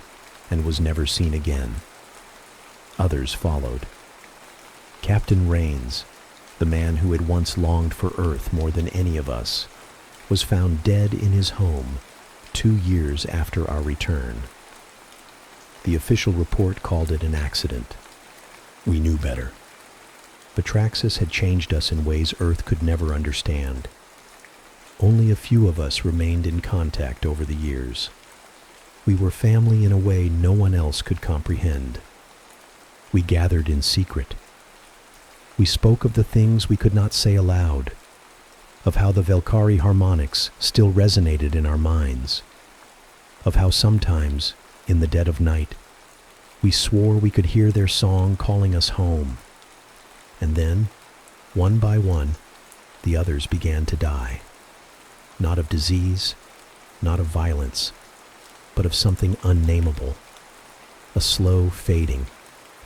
and was never seen again. Others followed. Captain Rains, the man who had once longed for Earth more than any of us, was found dead in his home 2 years after our return. The official report called it an accident. We knew better. Vatraxis had changed us in ways Earth could never understand. Only a few of us remained in contact over the years. We were family in a way no one else could comprehend. We gathered in secret. We spoke of the things we could not say aloud, of how the Valkyrie harmonics still resonated in our minds, of how sometimes, in the dead of night, we swore we could hear their song calling us home. And then, one by one, the others began to die. Not of disease, not of violence, but of something unnameable. A slow fading,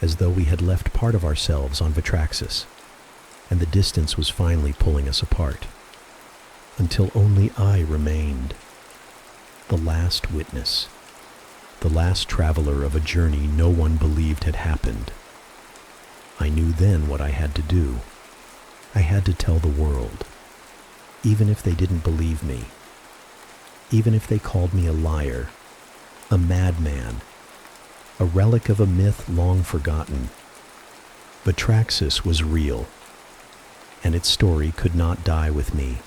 as though we had left part of ourselves on Vatraxis, and the distance was finally pulling us apart, until only I remained, the last witness, the last traveler of a journey no one believed had happened. I knew then what I had to do. I had to tell the world, even if they didn't believe me, even if they called me a liar, a madman, a relic of a myth long forgotten. Vatraxis was real. and its story could not die with me.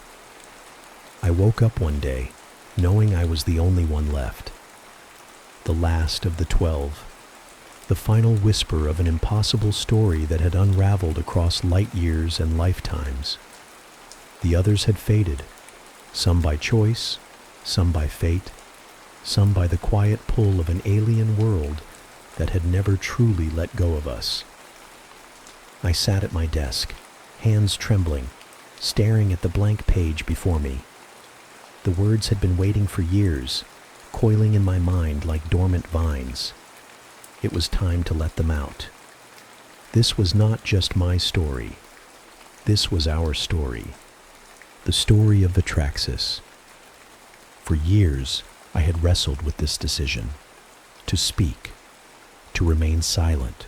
I woke up one day, knowing I was the only one left. The last of the 12. The final whisper of an impossible story that had unraveled across light years and lifetimes. The others had faded, some by choice, some by fate, some by the quiet pull of an alien world that had never truly let go of us. I sat at my desk, hands trembling, staring at the blank page before me. The words had been waiting for years, coiling in my mind like dormant vines. It was time to let them out. This was not just my story. This was our story. The story of Vatraxis. For years, I had wrestled with this decision. To speak. To remain silent.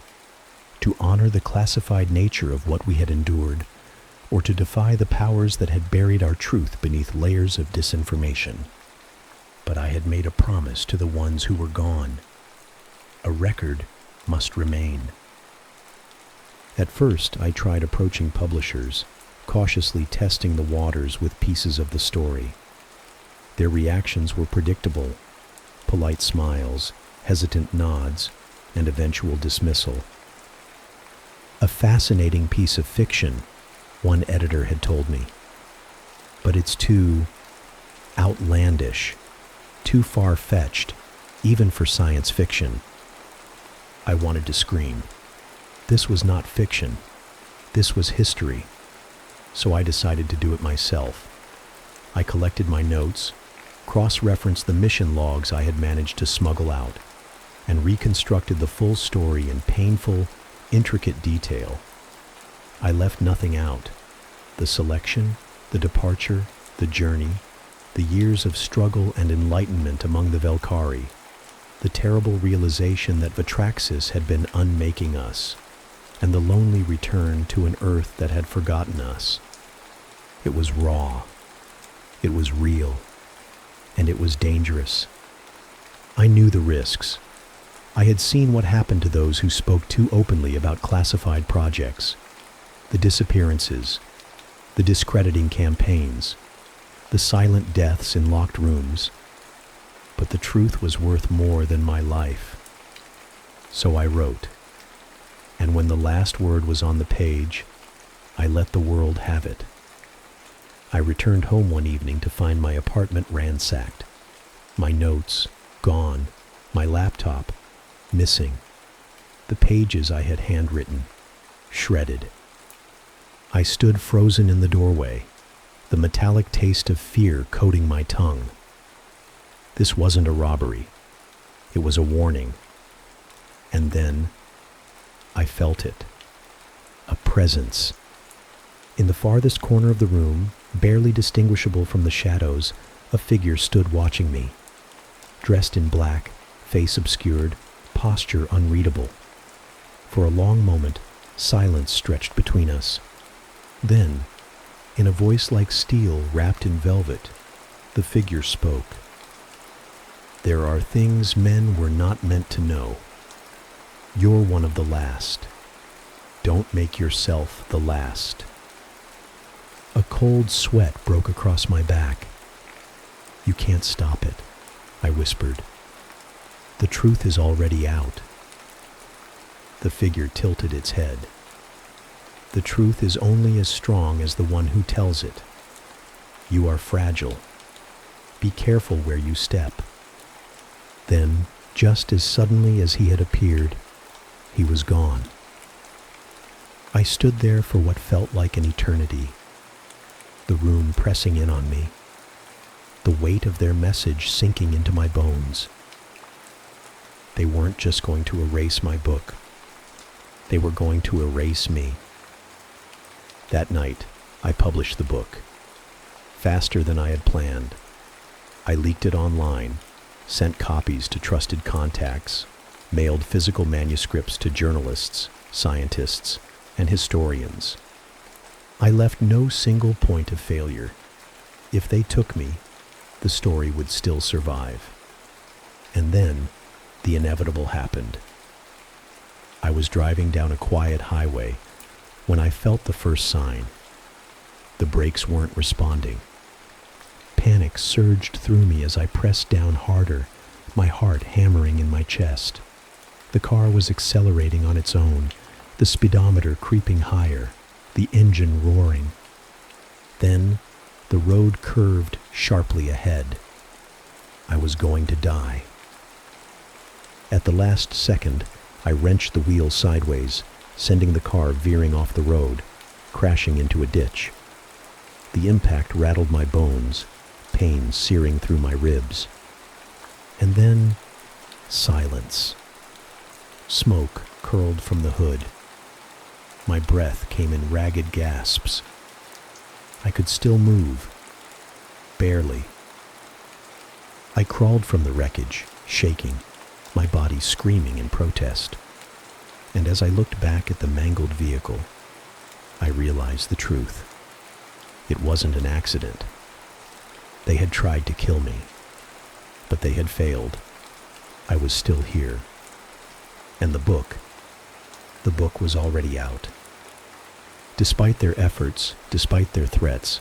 To honor the classified nature of what we had endured, or to defy the powers that had buried our truth beneath layers of disinformation. But I had made a promise to the ones who were gone. A record must remain. At first, I tried approaching publishers, cautiously testing the waters with pieces of the story. Their reactions were predictable: polite smiles, hesitant nods, and eventual dismissal. A fascinating piece of fiction, one editor had told me. But it's too outlandish, too far-fetched, even for science fiction. I wanted to scream. This was not fiction. This was history. So I decided to do it myself. I collected my notes, cross-referenced the mission logs I had managed to smuggle out, and reconstructed the full story in painful, intricate detail. I left nothing out. The selection, the departure, the journey, the years of struggle and enlightenment among the Velkari, the terrible realization that Vatraxis had been unmaking us, and the lonely return to an Earth that had forgotten us. It was raw. It was real. And it was dangerous. I knew the risks. I had seen what happened to those who spoke too openly about classified projects. The disappearances, the discrediting campaigns, the silent deaths in locked rooms. But the truth was worth more than my life. So I wrote. And when the last word was on the page, I let the world have it. I returned home one evening to find my apartment ransacked. My notes, gone. My laptop, missing. The pages I had handwritten, shredded. I stood frozen in the doorway, the metallic taste of fear coating my tongue. This wasn't a robbery. It was a warning. And then, I felt it. A presence. In the farthest corner of the room, barely distinguishable from the shadows, a figure stood watching me. Dressed in black, face obscured, posture unreadable. For a long moment, silence stretched between us. Then, in a voice like steel wrapped in velvet, the figure spoke. There are things men were not meant to know. You're one of the last. Don't make yourself the last. A cold sweat broke across my back. You can't stop it, I whispered. The truth is already out. The figure tilted its head. The truth is only as strong as the one who tells it. You are fragile. Be careful where you step. Then, just as suddenly as he had appeared, he was gone. I stood there for what felt like an eternity, the room pressing in on me, the weight of their message sinking into my bones. They weren't just going to erase my book. They were going to erase me. That night, I published the book. Faster than I had planned. I leaked it online, sent copies to trusted contacts, mailed physical manuscripts to journalists, scientists, and historians. I left no single point of failure. If they took me, the story would still survive. And then, the inevitable happened. I was driving down a quiet highway when I felt the first sign. The brakes weren't responding. Panic surged through me as I pressed down harder, my heart hammering in my chest. The car was accelerating on its own, the speedometer creeping higher, the engine roaring. Then, the road curved sharply ahead. I was going to die. At the last second, I wrenched the wheel sideways, sending the car veering off the road, crashing into a ditch. The impact rattled my bones, pain searing through my ribs. And then, silence. Smoke curled from the hood. My breath came in ragged gasps. I could still move. Barely. I crawled from the wreckage, shaking, my body screaming in protest. And as I looked back at the mangled vehicle, I realized the truth. It wasn't an accident. They had tried to kill me, but they had failed. I was still here. And the book was already out. Despite their efforts, despite their threats,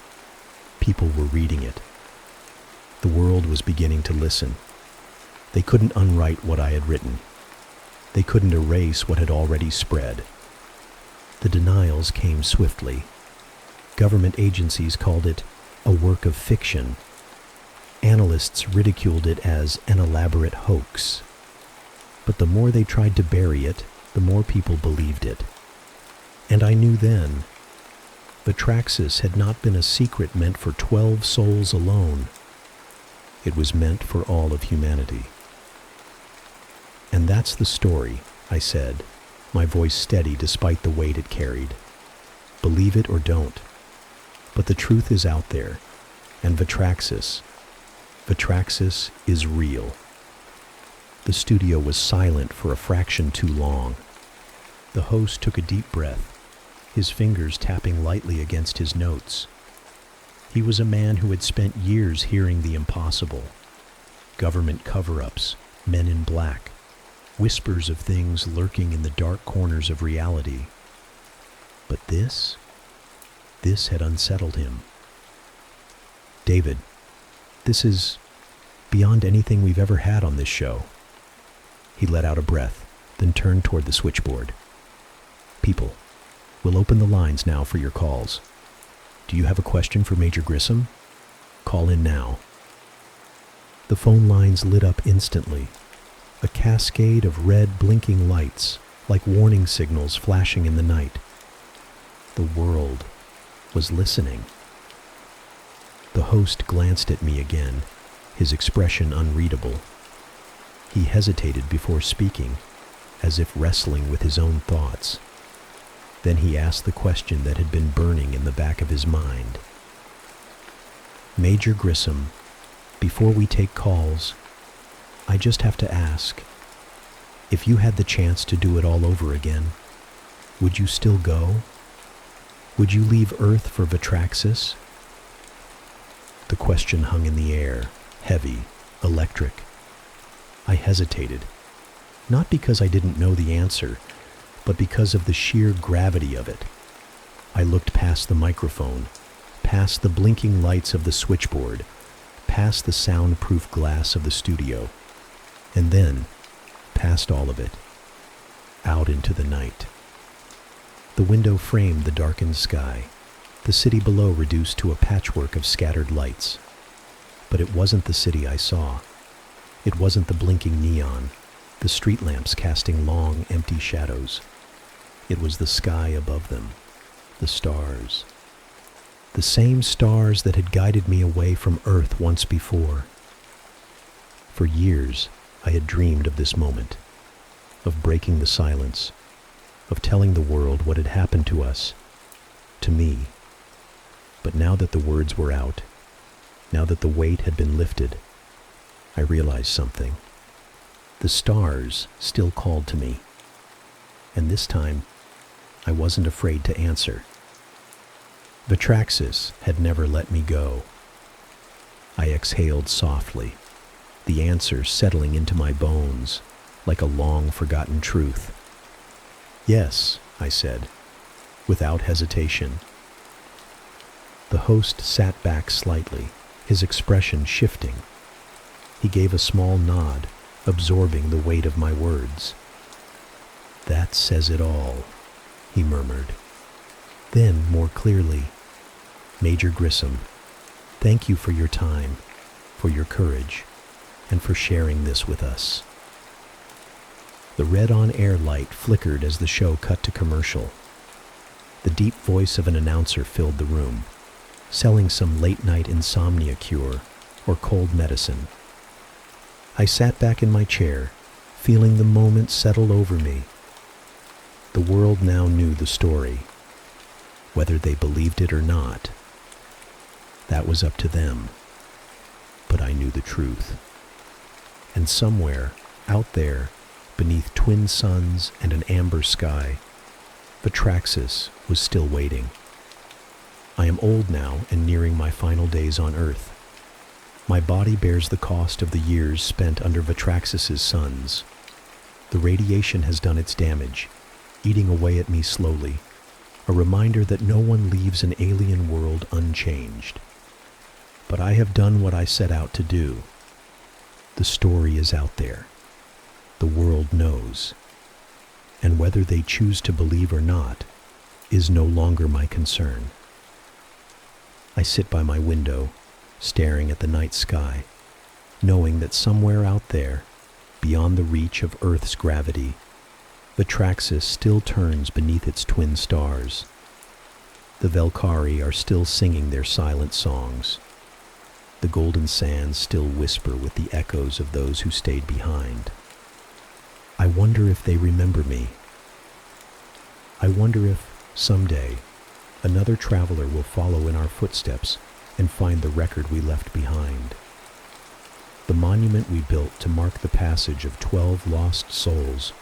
people were reading it. The world was beginning to listen. They couldn't unwrite what I had written. They couldn't erase what had already spread. The denials came swiftly. Government agencies called it a work of fiction. Analysts ridiculed it as an elaborate hoax. But the more they tried to bury it, the more people believed it. And I knew then, Vatraxis had not been a secret meant for 12 souls alone. It was meant for all of humanity. And that's the story, I said, my voice steady despite the weight it carried. Believe it or don't. But the truth is out there, and Vatraxis is real. The studio was silent for a fraction too long. The host took a deep breath, his fingers tapping lightly against his notes. He was a man who had spent years hearing the impossible. Government cover-ups, men in black, whispers of things lurking in the dark corners of reality. But this had unsettled him. David, this is beyond anything we've ever had on this show. He let out a breath, then turned toward the switchboard. People, we'll open the lines now for your calls. Do you have a question for Major Grissom? Call in now. The phone lines lit up instantly, a cascade of red blinking lights, like warning signals flashing in the night. The world was listening. The host glanced at me again, his expression unreadable. He hesitated before speaking, as if wrestling with his own thoughts. Then he asked the question that had been burning in the back of his mind. Major Grissom, before we take calls, I just have to ask, if you had the chance to do it all over again, would you still go? Would you leave Earth for Vatraxis? The question hung in the air, heavy, electric. I hesitated, not because I didn't know the answer, but because of the sheer gravity of it. I looked past the microphone, past the blinking lights of the switchboard, past the soundproof glass of the studio, and then past all of it, out into the night. The window framed the darkened sky, the city below reduced to a patchwork of scattered lights. But it wasn't the city I saw. It wasn't the blinking neon, the street lamps casting long, empty shadows. It was the sky above them, the stars. The same stars that had guided me away from Earth once before. For years, I had dreamed of this moment, of breaking the silence, of telling the world what had happened to us, to me. But now that the words were out, now that the weight had been lifted, I realized something. The stars still called to me, and this time, I wasn't afraid to answer. Vatraxis had never let me go. I exhaled softly, the answer settling into my bones like a long-forgotten truth. Yes, I said, without hesitation. The The host sat back slightly, his expression shifting. He gave a small nod, absorbing the weight of my words. "That says it all," he murmured. Then, more clearly, "Major Grissom, thank you for your time, for your courage, and for sharing this with us." The red on-air light flickered as the show cut to commercial. The deep voice of an announcer filled the room, selling some late-night insomnia cure or cold medicine. I sat back in my chair, feeling the moment settle over me. The world now knew the story. Whether they believed it or not, that was up to them. But I knew the truth. And somewhere, out there, beneath twin suns and an amber sky, Vatraxis was still waiting. I am old now and nearing my final days on Earth. My body bears the cost of the years spent under Vatraxis's suns. The radiation has done its damage, eating away at me slowly, a reminder that no one leaves an alien world unchanged. But I have done what I set out to do. The story is out there. The world knows. And whether they choose to believe or not is no longer my concern. I sit by my window, staring at the night sky, knowing that somewhere out there, beyond the reach of Earth's gravity, Vatraxis still turns beneath its twin stars. The Velkari are still singing their silent songs. The golden sands still whisper with the echoes of those who stayed behind. I wonder if they remember me. I wonder if, someday, another traveler will follow in our footsteps and find the record we left behind. The monument we built to mark the passage of 12 lost souls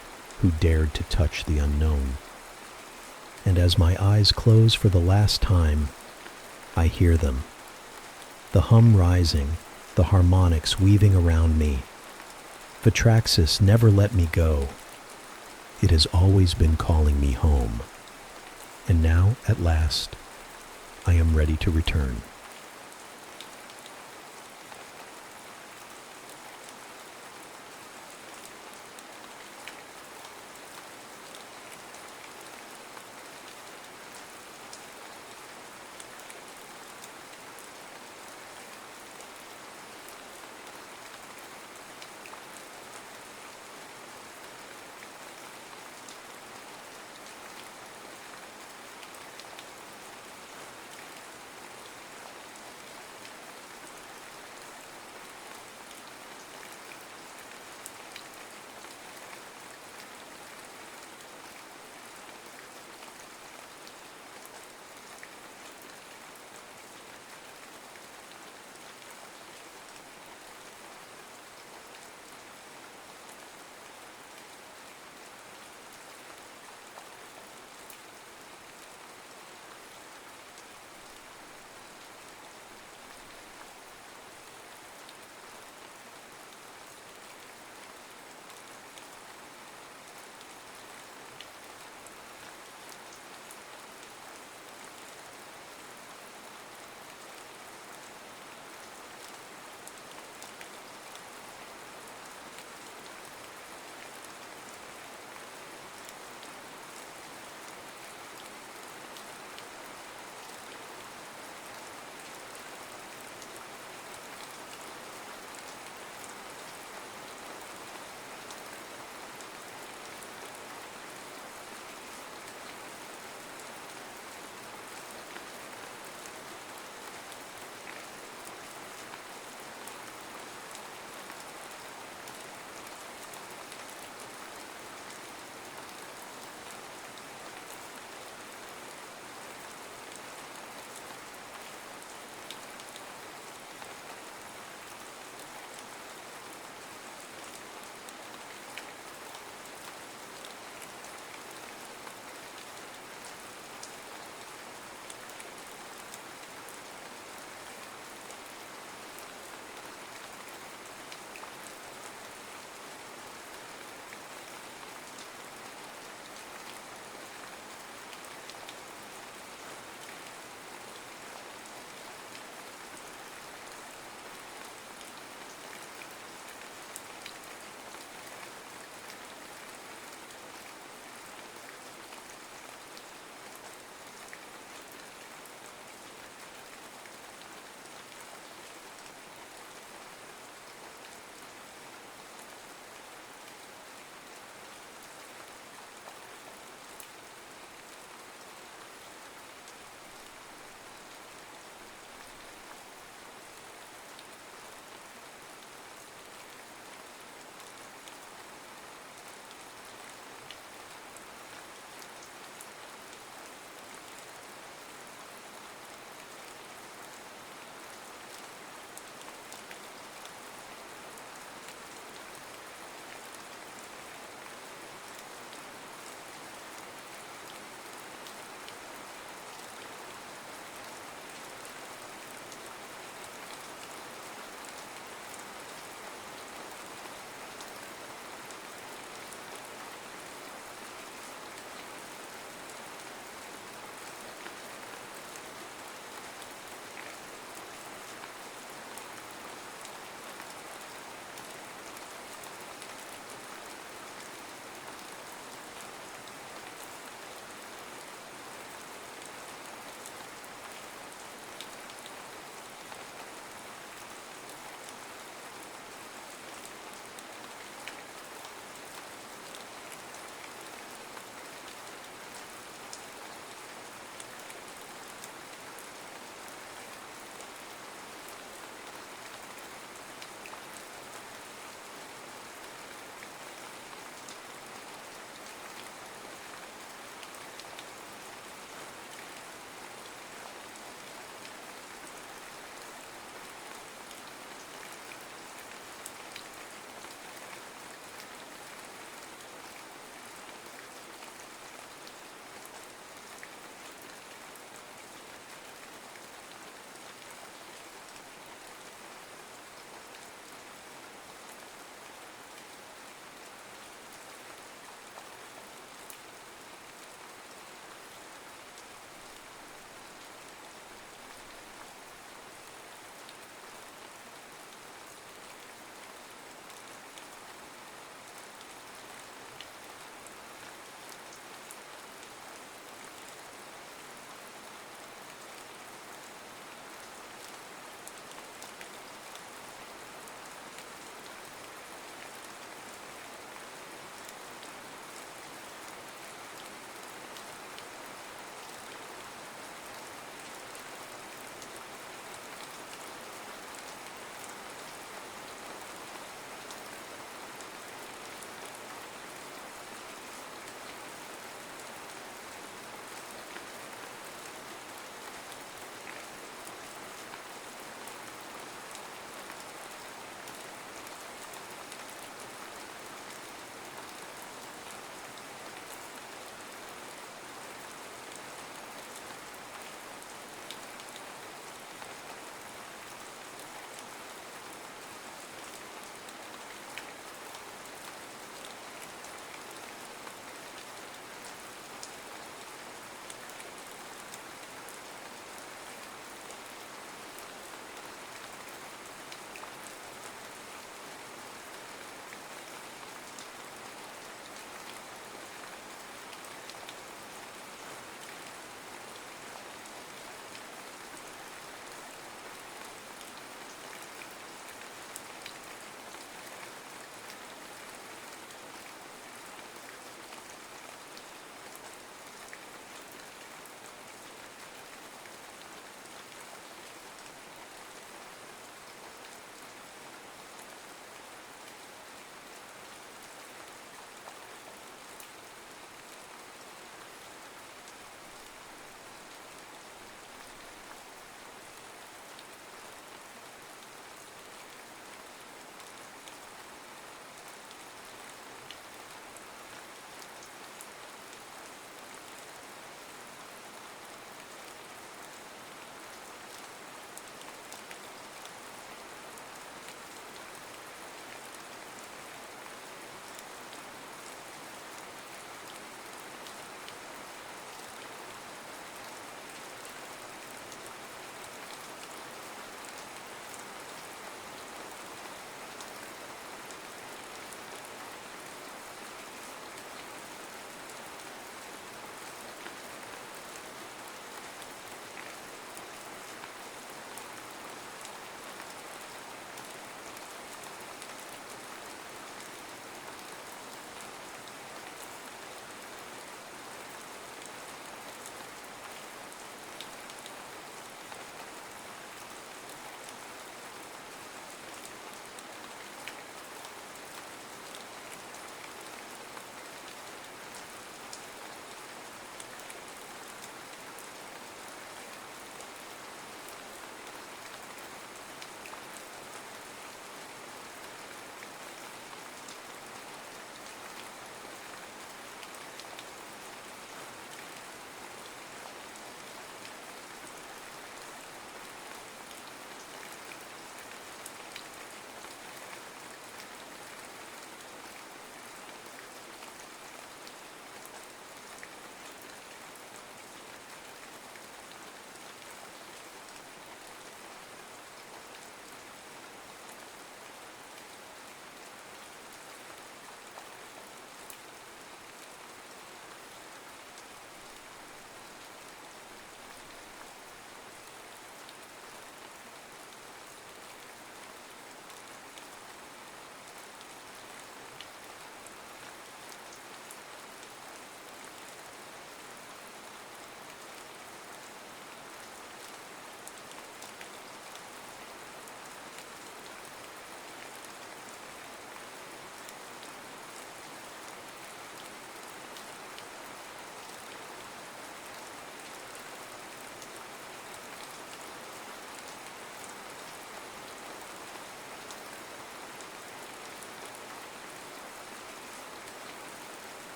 who dared to touch the unknown. And as my eyes close for the last time, I hear them. The hum rising, the harmonics weaving around me. Vatraxis never let me go. It has always been calling me home. And now, at last, I am ready to return.